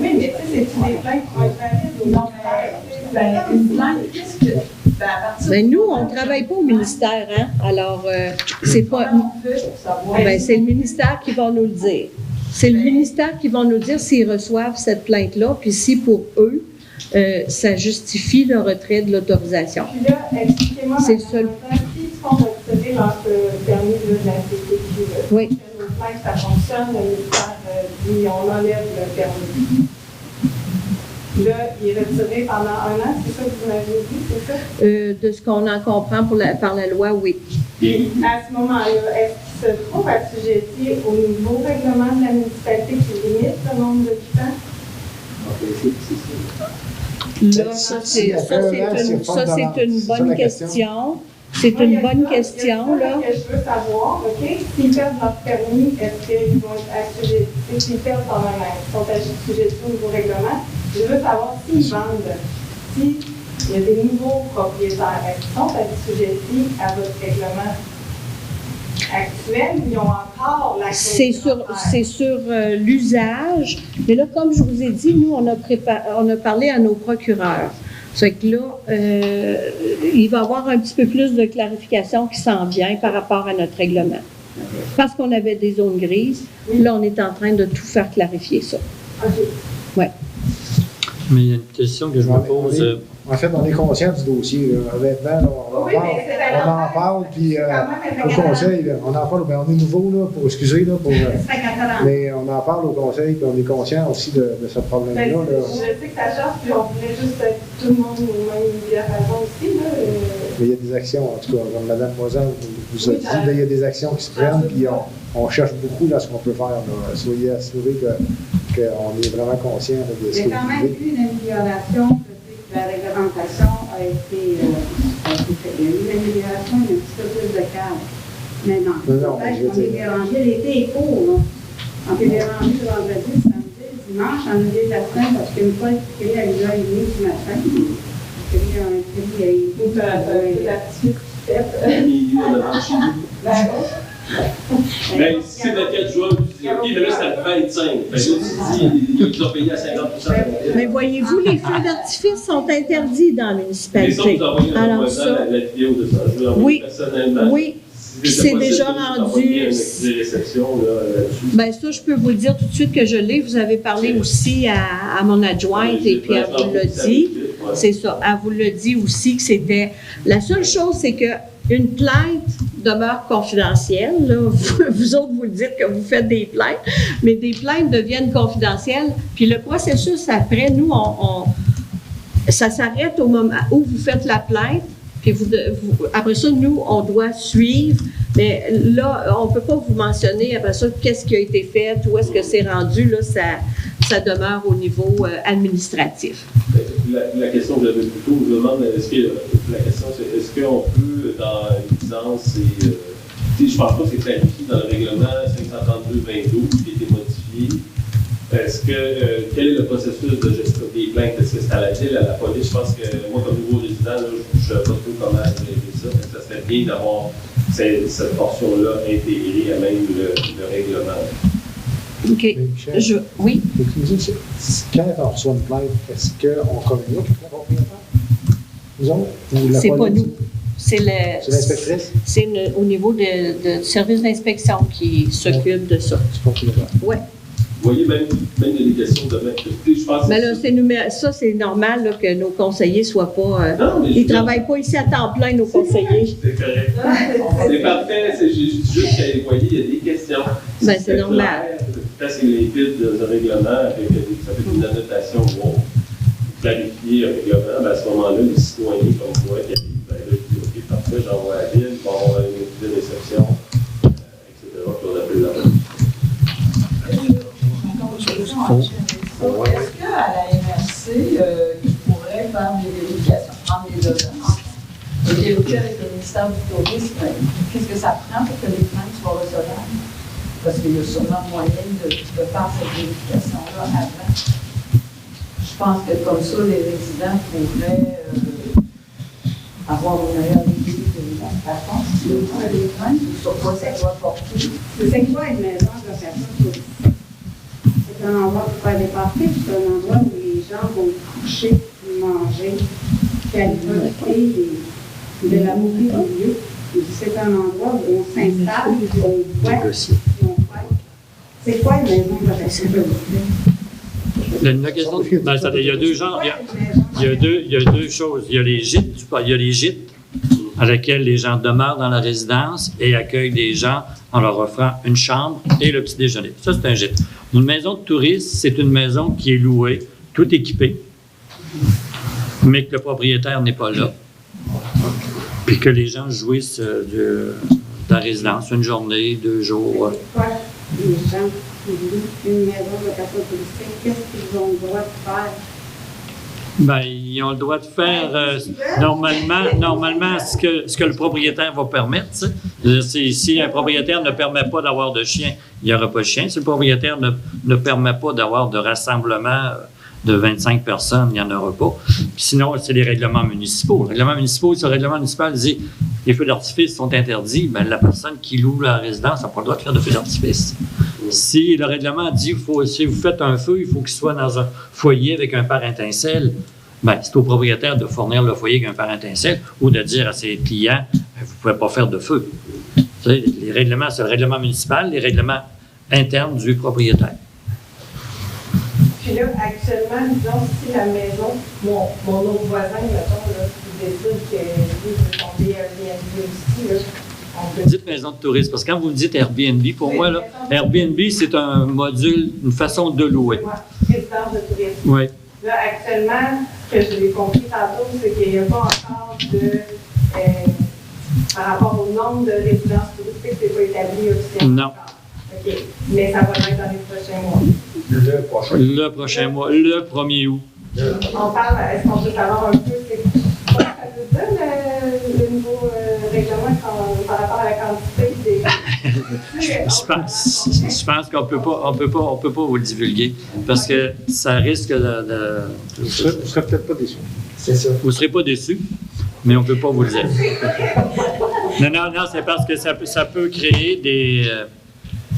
Oui, mais tu sais, c'est-tu des plaintes qui vont être valides ou non? Une plainte, qu'est-ce que. Ben nous, on ne travaille pas au ministère, hein? Alors, c'est pas. Ben, c'est le ministère qui va nous le dire. C'est le ministère qui va nous dire s'ils reçoivent cette plainte-là, puis si pour eux, ça justifie le retrait de l'autorisation. Puis là, expliquez-moi, C'est le seul. qui se font retirer leur permis de la CCQ? Oui. Le plainte, ça fonctionne, le ministère dit on enlève le permis. Là, il est retiré pendant 1 an, c'est ça que vous m'avez dit, c'est ça? De ce qu'on en comprend par la loi, oui. Puis, à ce moment-là, est-ce qu'il se trouve assujetti au nouveau règlement de la municipalité qui limite le nombre d'occupants? Là, ça, c'est une bonne question. C'est une bonne question, là. Ce que je veux savoir, OK, s'ils perdent leur permis, est-ce qu'ils vont être assujettis? S'ils perdent pendant 1 an, ils sont assujettis au nouveau règlement. Je veux savoir s'ils vendent, s'il y a des nouveaux propriétaires, est-ce qu'ils sont assujettis à votre règlement? actuelle, ils ont encore la C'est sur l'usage. Mais là, comme je vous ai dit, nous, on a parlé à nos procureurs. C'est que là, il va y avoir un petit peu plus de clarification qui s'en vient par rapport à notre règlement. Parce qu'on avait des zones grises, là, on est en train de tout faire clarifier ça. OK. Ouais. Mais il y a une question que je me pose. En fait, on est conscient du dossier. Honnêtement, là, on en parle, puis au conseil, là, on en parle, ben, on est nouveau, là, pour excuser, là, mais on en parle au conseil, puis on est conscient aussi de ce problème-là. Ben, Là. je sais que ça change, puis on voulait juste être tout le monde au même diapason aussi. Là, Mais il y a des actions, en tout cas, comme Mme Moisan vous a dit, là, il y a des actions qui se prennent, puis on cherche beaucoup là, ce qu'on peut faire. Là. Soyez assurés qu'on est vraiment conscient là, de ce Il y que a quand vous même vivez. eu une amélioration. La réglementation a été faite. Il y a eu une amélioration, il y a un petit peu plus de calme. Mais non, Non, mais je veux on est dire- dérangé, l'été est court. Là. On est dérangé le vendredi, samedi, dimanche, on a des personnes parce qu'une fois écrit à 1h30 du matin, écrit un cri ou la petite fête. Minuit en avant chez nous. Mais si c'est le 4 juin, tu dis, OK, mais là, c'est à 25. Fait que là, tu dis, ils ont payé à 50%. Mais voyez-vous, les feux d'artifice sont interdits dans la Mais ça, municipalité. vous envoyez Alors ça, la vidéo de ça. Je vais l'envoyer Oui. personnellement. oui. Si C'est possible, déjà vous rendu- envoyez un accusé de réception là-dessus. Bien, ça, je peux vous le dire tout de suite que je l'ai. Vous avez parlé aussi à mon adjointe et puis elle vous l'a dit. C'est ça. Elle vous l'a dit aussi que c'était. La seule chose, c'est que une plainte demeure confidentielle. Là. Vous autres, vous le dites que vous faites des plaintes, mais des plaintes deviennent confidentielles. Puis le processus après, nous, ça s'arrête au moment où vous faites la plainte. Puis après ça, nous, on doit suivre. Mais là, on ne peut pas vous mentionner après ça qu'est-ce qui a été fait, où est-ce que c'est rendu. Là, ça demeure au niveau administratif. La question que j'avais plutôt, je me demande, la question c'est est-ce qu'on peut, dans une licence, je ne pense pas que c'est clarifié dans le règlement 532-22 qui a été modifié. Quel est le processus de gestion des plaintes? Est-ce que c'est à la ville, à la police? Je pense que moi, comme nouveau résident, là, je ne sais pas trop comment gérer ça. Ça serait bien d'avoir cette portion-là intégrée à même le règlement. OK. Mais Michel, Oui. quand on reçoit une plainte, est-ce qu'on communique avec la propriétaire? Nous autres? Ou la C'est pas police? nous. C'est l'inspectrice? C'est au niveau du service d'inspection qui s'occupe de ça. C'est propriétaire. Oui. Vous voyez, même il y a des questions de mettre. Je pense que Mais là, ça, c'est normal là, que nos conseillers ne soient pas. Non, mais ils ne travaillent pas ici à temps plein, nos conseillers. c'est correct. C'est parfait. C'est juste que, vous voyez, il y a des questions. Ben, c'est normal. Quand c'est limpide dans un règlement, avec ça fait une annotation pour clarifier un règlement, ben à ce moment-là, les citoyens comme moi qui arrivent, ben là, je dis, OK, parfait, j'envoie à la ville, ils vont avoir une étude de réception, etc. Puis on appelle la police. Est-ce qu'à la MRC, ils pourraient faire des vérifications, prendre des données et vérifier avec le ministère du Tourisme qu'est-ce que ça prend pour que les plaintes soient recevables? Parce qu'il y a sûrement moyen de faire cette vérification-là avant. Je pense que comme ça, les résidents pourraient avoir une meilleure idée de la façon de faire les plaintes ou sur quoi ça doit porter. C'est quoi une maison de personnes touristique? C'est un endroit pour faire des parties, c'est un endroit où les gens vont coucher, manger, puis aller profiter de la beauté du lieu. C'est un endroit où on s'installe, on voit, on fait. C'est quoi une maison de personnes touristique? La question, il y a deux genres. Il y a deux choses. Il y a les gîtes. Il y a les gîtes à laquelle les gens demeurent dans la résidence et accueillent des gens en leur offrant une chambre et le petit déjeuner. Ça, c'est un gîte. Une maison de tourisme, c'est une maison qui est louée, tout équipée, mais que le propriétaire n'est pas là. Puis que les gens jouissent de la résidence une journée, 2 jours. Quoi, les gens qui louent une maison de personnes touristiques, qu'est-ce qu'ils ont le droit de faire? Ben, ils ont le droit de faire normalement ce que le propriétaire va permettre. Si un propriétaire ne permet pas d'avoir de chien, il n'y aura pas de chien. Si le propriétaire ne permet pas d'avoir de rassemblement de 25 personnes, il n'y en aura pas. Puis sinon, c'est les règlements municipaux. Le règlement municipal dit les feux d'artifice sont interdits, ben, la personne qui loue la résidence n'a pas le droit de faire de feux d'artifice. Si le règlement dit que si vous faites un feu, il faut qu'il soit dans un foyer avec un pare étincelle, ben, c'est au propriétaire de fournir le foyer avec un pare étincelle ou de dire à ses clients, vous ne pouvez pas faire de feu. Vous savez, les règlements, c'est le règlement municipal, les règlements internes du propriétaire. Puis là, actuellement, disons, si la maison, mon autre voisin, mettons, là, qui décide que lui veut tomber Airbnb aussi, là, on peut... Vous dites maison de tourisme, parce que quand vous me dites Airbnb, pour moi, là, Airbnb, c'est un module, une façon de louer. Ouais, résidence de tourisme. Oui. Là, actuellement, ce que je l'ai compris tantôt, c'est qu'il n'y a pas encore de... par rapport au nombre de résidences touristiques, c'est pas établi officiellement. Non. OK. Mais ça va être dans les prochains mois. Le prochain mois, le 1er août. On parle, est-ce qu'on peut savoir un peu c'est quoi ça veut dire le nouveau règlement par rapport à la quantité des... Je pense qu'on peut pas vous le divulguer parce que ça risque de Vous ne serez peut-être pas déçus. C'est ça. vous ne serez pas déçus, mais on ne peut pas vous le dire. Non, c'est parce que ça peut créer des...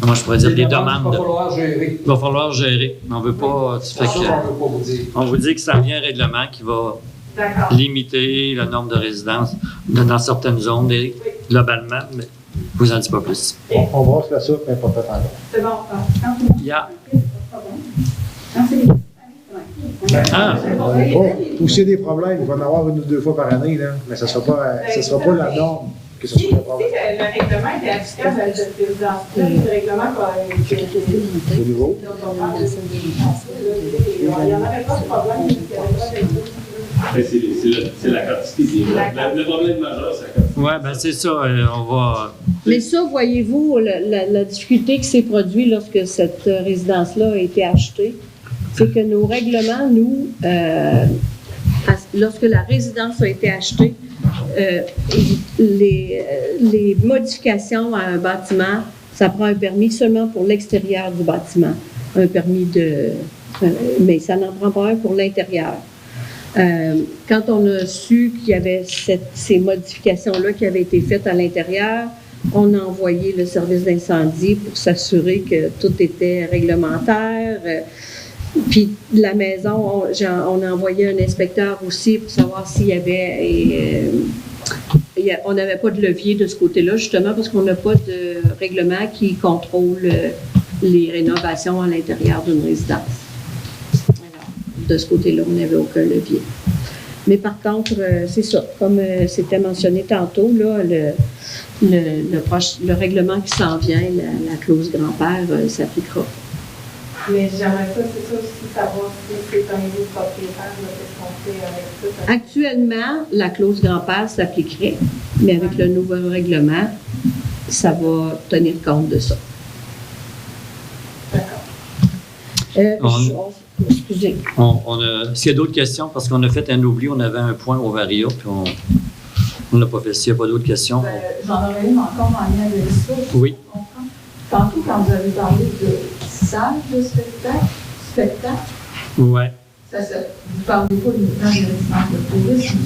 comment je pourrais dire, des demandes. Il va falloir gérer. Il va falloir gérer. On veut pas. C'est ça qu'on ne peut pas vous dire. On vous dit que ça vient un règlement qui va limiter le nombre de résidences dans certaines zones et globalement, mais je vous en dis pas plus. On brasse la soupe, mais pas peut-être encore. C'est bon. Il y a... Quand c'est les Ah! Bon, aussi des problèmes, il va en avoir 1 ou 2 fois par année, là, mais ça ne sera pas la norme que ce Si soit un problème. le règlement était applicable à cette résidence-là, le règlement Au niveau. il n'y en avait pas de problème. Mais c'est la quantité qui est. Le problème majeur, c'est la quantité. Oui, bien c'est ça. On va. Mais ça, voyez-vous, la difficulté qui s'est produite lorsque cette résidence-là a été achetée, c'est que nos règlements, nous, lorsque la résidence a été achetée, les modifications à un bâtiment, ça prend un permis seulement pour l'extérieur du bâtiment. Un permis mais ça n'en prend pas un pour l'intérieur. Quand on a su qu'il y avait ces modifications-là qui avaient été faites à l'intérieur, on a envoyé le service d'incendie pour s'assurer que tout était réglementaire. Puis la maison, on a envoyé un inspecteur aussi pour savoir s'il y avait... on n'avait pas de levier de ce côté-là, justement, parce qu'on n'a pas de règlement qui contrôle les rénovations à l'intérieur d'une résidence. Alors, de ce côté-là, on n'avait aucun levier. Mais par contre, c'est ça, comme c'était mentionné tantôt, là, le règlement qui s'en vient, la clause grand-père, s'appliquera. Mais j'aimerais ça, c'est ça aussi, savoir si c'est un nouveau propriétaire, qu'est-ce qu'on fait avec ça. Actuellement, la clause grand-père s'appliquerait, mais avec le nouveau règlement, ça va tenir compte de ça. D'accord. Excusez. S'il y a d'autres questions, parce qu'on a fait un oubli, on avait un point au Varia, puis on n'a pas fait. S'il n'y a pas d'autres questions. J'en aurais une encore en lien avec ça. Oui. Tantôt, quand vous avez parlé de salle de spectacle, Oui. vous ne parlez pas uniquement de résidence de tourisme,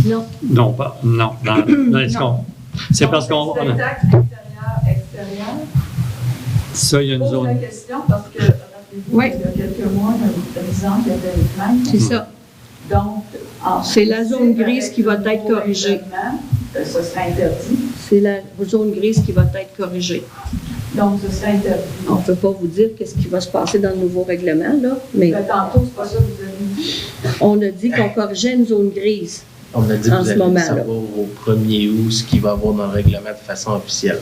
Non. Non, pas. Non. C'est parce qu'on. Spectacle extérieur. Ça, il y a une Je pose la zone. question parce que, rappelez-vous, Oui. il y a quelques mois, il y a un président qui avait une plainte. C'est ça. Donc, C'est la zone grise qui va être corrigée. Ce serait interdit. C'est la zone grise qui va être corrigée. Donc, ce serait interdit. On ne peut pas vous dire qu'est-ce qui va se passer dans le nouveau règlement, là, mais Mais tantôt, c'est pas ça que vous avez dit. on a dit qu'on corrigeait une zone grise. On a dit que En vous ce allez moment, savoir au 1er août ce qu'il va y avoir dans le règlement de façon officielle.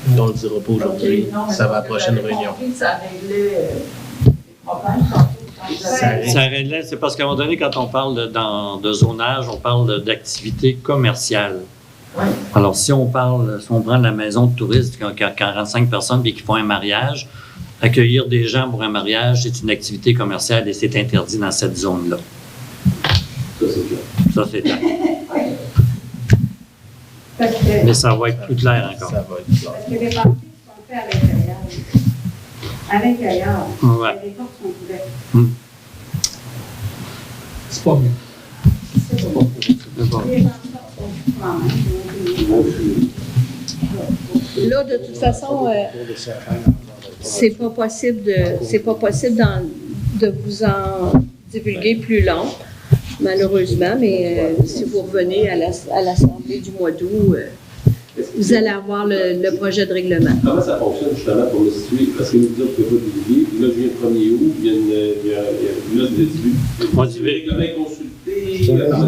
On ne le dira pas aujourd'hui, Ok, non, mais ça va à la parce que prochaine j'avais réunion. compris que ça réglait les problèmes tantôt. quand vous avez- Ça réglait, c'est parce qu'à un moment donné, quand on parle de zonage, on parle d'activité commerciale. Oui. Alors, si on prend la maison de touristes qui a 45 personnes et qui font un mariage, accueillir des gens pour un mariage, c'est une activité commerciale et c'est interdit dans cette zone-là. Ça, c'est clair. Ça, c'est clair. Parce que, Mais ça va être plus clair encore. Ça va être clair. parce que les parties sont faites à l'intérieur. À l'intérieur, Ouais. les portes sont ouvertes. C'est pas mieux. C'est bon. Les gens sortent quand même. Là, de toute façon, c'est pas possible de vous en divulguer plus long, malheureusement, mais si vous revenez à l'Assemblée du mois d'août, vous allez avoir le projet de règlement. Comment ça fonctionne justement pour le situer? Parce que nous disons que vous ne pouvez pas divulguer. Là, je viens le 1er août, il y a une note de début. Le règlement est consulté.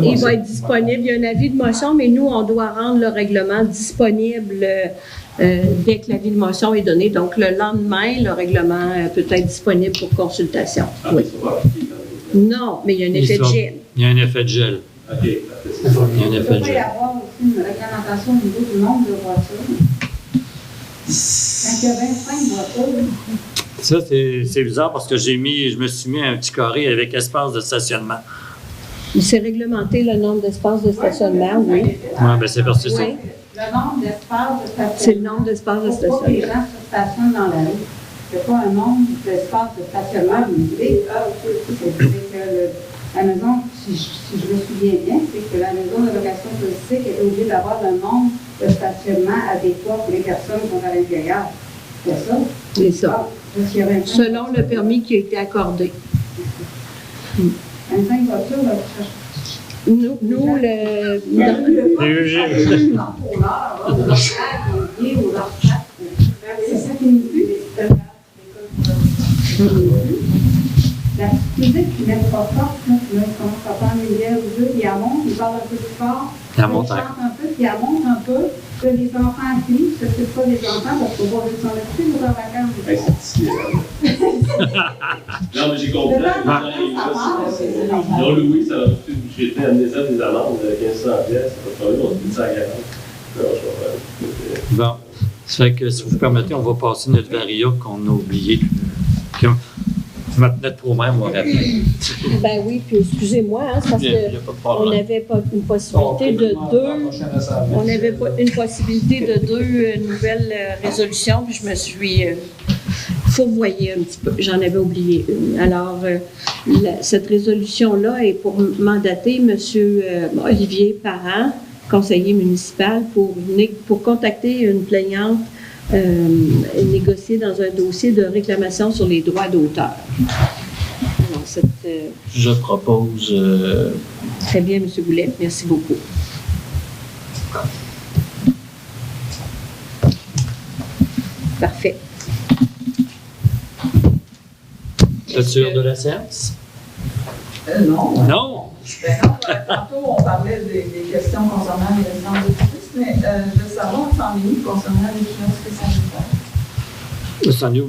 Il va être disponible. Il y a un avis de motion, mais nous, on doit rendre le règlement disponible dès que l'avis de motion est donné. Donc, le lendemain, le règlement peut être disponible pour consultation. Oui. Non, mais il y a un effet de gel. Il y a un effet de gel. OK. Il y a un effet de Il peut y gel. avoir aussi une réglementation au niveau du nombre de voitures. Quand il y a 25 voitures, Ça, c'est bizarre parce que je me suis mis un petit carré avec espace de stationnement. C'est réglementé le nombre d'espaces de stationnement, oui. Oui, bien, c'est parce que c'est ça. Oui. le nombre d'espaces de stationnement. C'est le nombre d'espaces de Pour pas que stationnement. les gens se stationnent dans la rue. Il n'y a pas un nombre d'espaces de stationnement limité. C'est que la maison, si je me souviens bien, c'est que la maison de location touristique est obligée d'avoir un nombre de stationnement adéquat pour les personnes qui sont à l'intérieur. C'est ça? C'est ça. Parce qu'il y avait Selon le permis qui a été accordé. 25 voitures, là, Nous, le... c'est ça qui nous dit. La petite musique qui n'est pas forte, là, qui commence à prendre une bière ou deux, puis elle monte, il parle un peu plus fort. Elle monte chante un peu, puis elle monte un peu. Que les enfants crient, ce n'est pas des enfants, parce qu'on va s'en occuper, nous, en vacances. Hey, c'est difficile. Non, mais j'ai compris. Non, Louis, ça va tout j'étais amené ça des amendes de 1500 pièces, ça va travailler, on se dit ça à garage. Non, je vais faire. Bon. Ça fait que, si vous permettez, on va passer notre varia qu'on a oublié. Notre pro-mère m'a rappelé. Ben oui, puis excusez-moi, hein, c'est parce Il y a pas de qu'on problème. n'avait pas une possibilité de deux. On n'avait pas une possibilité de deux nouvelles résolutions, puis je me suis fourvoyée un petit peu. J'en avais oublié une. Alors, cette résolution-là est pour mandater M. Olivier Parent, conseiller municipal, pour contacter une plaignante et négocier dans un dossier de réclamation sur les droits d'auteur. Alors, Je propose. très bien, M. Boulet. Merci beaucoup. Parfait. Clôture de la séance? Non. Non! Ben non, tantôt, on parlait des questions concernant les résidences de tourisme, mais je veux savoir, en est concernant les finances sanitaires.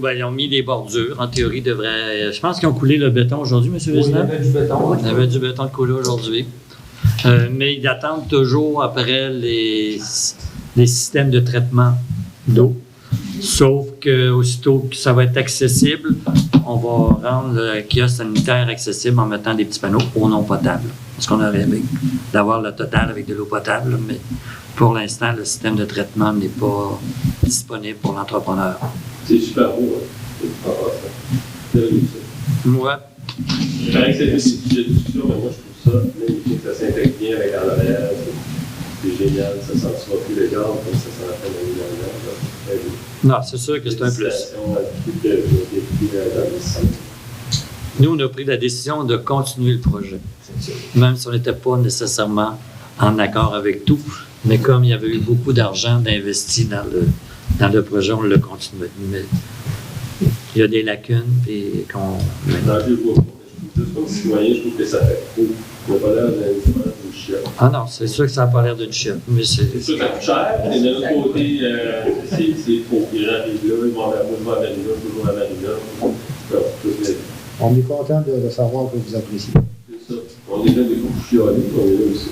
Ben, ils ont mis des bordures. En théorie, ils devraient. Je pense qu'ils ont coulé le béton aujourd'hui, M. Oui, il y Vézina. avait du béton. Il y avait du béton de coulé aujourd'hui. Mais ils attendent toujours après les systèmes de traitement d'eau. Sauf que aussitôt que ça va être accessible, on va rendre le kiosque sanitaire accessible en mettant des petits panneaux eau non potable. Parce qu'on aurait aimé d'avoir le total avec de l'eau potable, mais pour l'instant, le système de traitement n'est pas disponible pour l'entrepreneur. C'est super beau, hein. C'est vrai, ça. Moi, Il paraît que c'est des sujets de discussion, mais moi, je trouve ça magnifique. Ça s'intègre bien avec en arrière. C'est génial. Ça ne sentira plus légal comme ça s'en appelle l'année dernière. non, c'est sûr que c'est un plus. Nous, on a pris la décision de continuer le projet. Même si on n'était pas nécessairement en accord avec tout. Mais comme il y avait eu beaucoup d'argent d'investi dans le projet, on l'a continué. Mais il y a des lacunes. Et qu'on... Non, je le vois pas. Juste comme citoyen, je trouve que ça fait trop. Il n'y a pas l'air d'une chiotte. Ah non, c'est sûr que ça n'a pas l'air d'une chiotte. Mais C'est sûr que ça coûte cher, mais de l'autre côté, c'est trop. Les gens arrivent là, ils vont vers moi, vers Marina, toujours à Marina. On est content de savoir que vous appréciez. C'est ça. On est là des coups chialés, on est là aussi.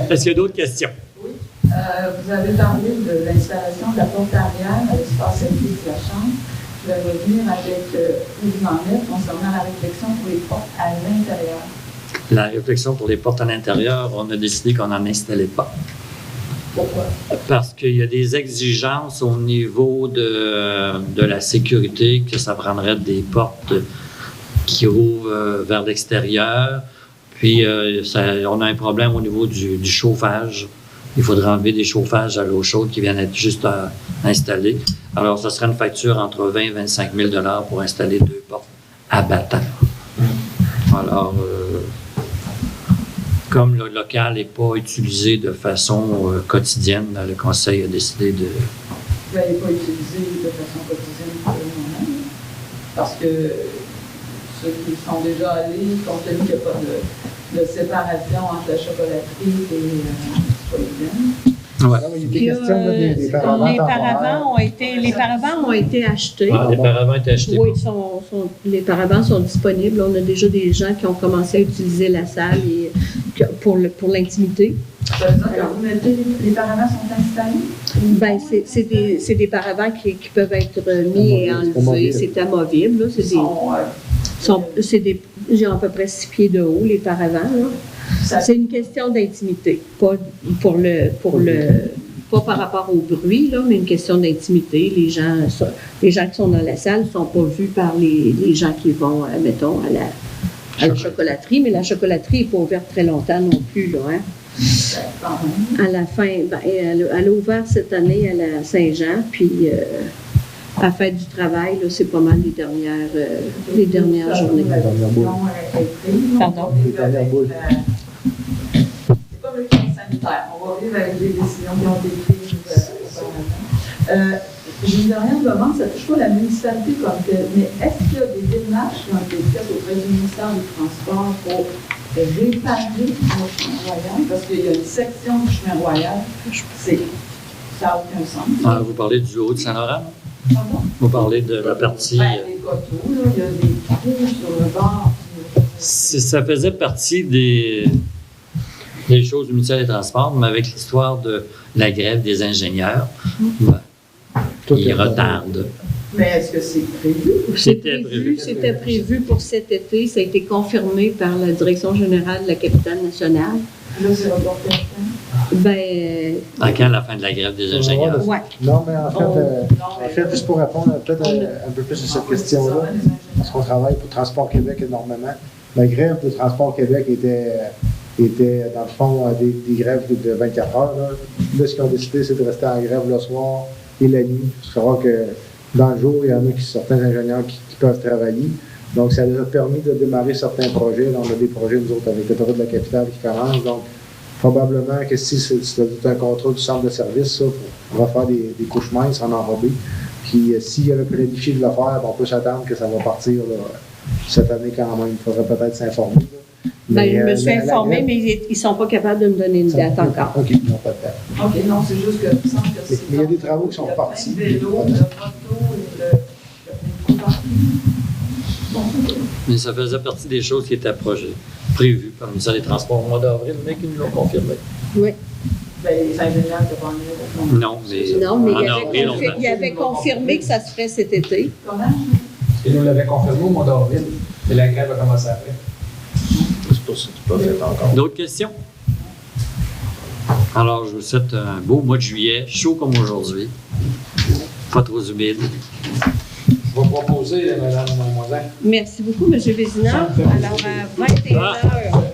Est-ce qu'il y a d'autres questions? Vous avez parlé de l'installation de la porte arrière à l'espace élevé de la chambre. Je vais revenir avec où vous en êtes concernant la réflexion pour les portes à l'intérieur. La réflexion pour les portes à l'intérieur, on a décidé qu'on n'en installait pas. Pourquoi? Parce qu'il y a des exigences au niveau de la sécurité, que ça prendrait des portes qui ouvrent vers l'extérieur, Puis, on a un problème au niveau du chauffage. Il faudra enlever des chauffages à l'eau chaude qui viennent être juste installés. Alors, ce serait une facture entre 20 et 25 000 $ pour installer 2 portes abatteurs. Alors, comme le local n'est pas utilisé de façon quotidienne, le conseil a décidé de... Il n'est pas utilisé de façon quotidienne pour le moment. Parce que ceux qui sont déjà allés, compte tenu qu'il n'y a pas de séparation entre la chocolaterie et Ouais. Il y a des questions, là, des paravents Les paravents ont été achetés. Ah, les paravents étaient achetés. Oui, les paravents sont disponibles. On a déjà des gens qui ont commencé à utiliser la salle pour l'intimité. Ça veut dire que vous mettez, les paravents sont installés? Ben, c'est des paravents qui peuvent être mis et enlevés. C'est amovible. Là. J'ai à peu près 6 pieds de haut, les paravents. Là. C'est une question d'intimité, pas par rapport au bruit, là, mais une question d'intimité. Les gens qui sont dans la salle ne sont pas vus par les gens qui vont, mettons, à la chocolaterie, mais la chocolaterie n'est pas ouverte très longtemps non plus, là, hein. À la fin, elle a ouvert cette année à la Saint-Jean, puis à la fête du travail, là, c'est pas mal les dernières journées. Pardon? Les dernières boules. C'est comme le crise sanitaire. On va vivre avec des décisions qui ont été prises auparavant. J'ai une dernière demande, ça ne touche pas la municipalité comme telle, mais est-ce qu'il y a des démarches qui ont été faites auprès du ministère du Transport pour réparer le chemin royal? Parce qu'il y a une section du chemin royal, ça n'a aucun sens. Ah, vous parlez du haut de Saint-Laurent? Pardon? Vous parlez de la partie... Les coteaux, là, il y a des trous sur le bord. Ça faisait partie des choses du ministère des Transports, mais avec l'histoire de la grève des ingénieurs, ils retardent. Mais est-ce que c'est prévu? C'était prévu pour cet été. Ça a été confirmé par la Direction générale de la capitale nationale. Là, c'est reporté à À quand la fin de la grève des ingénieurs? Ouais. Non, mais en fait, juste pour répondre peut-être un peu plus à cette question-là, parce qu'on travaille pour Transport Québec énormément, la grève de Transport Québec était dans le fond, des grèves de 24 heures. Là, ce qu'ils ont décidé, c'est de rester en grève le soir et la nuit. Il faut savoir que dans le jour, il y en a certains ingénieurs qui peuvent travailler. Donc, ça nous a permis de démarrer certains projets. Là, on a des projets, nous autres, avec l'autoroute de la capitale qui commence. Donc, probablement que si c'est un contrat du centre de service, ça, pour refaire des couches minces en enrobé. Puis, s'il y a le planifié de le faire, on peut s'attendre que ça va partir là, cette année quand même. Il faudrait peut-être s'informer. Je me suis informée, mais ils ne sont pas capables de me donner une date encore. OK, ils n'ont pas de date. OK, non, c'est juste que il me semble que c'est. Mais il y a des travaux qui sont partis. Le vélo, le moto et le Mais ça faisait partie des choses qui étaient prévues par le ministère des Transports au mois d'avril, mais qui nous l'ont confirmé. Oui. Les ingénieurs n'étaient pas venus. Non, mais il avait confirmé que ça se ferait cet été. Comment? Il nous l'avait confirmé au mois d'avril, et la grève a commencé après. C'est pour ça que tu pas fait encore. D'autres questions? Alors, je vous souhaite un beau mois de juillet, chaud comme aujourd'hui, pas trop humide. Je vais proposer, Mme Moisin. Merci beaucoup, M. Vézina. Alors, à 21h,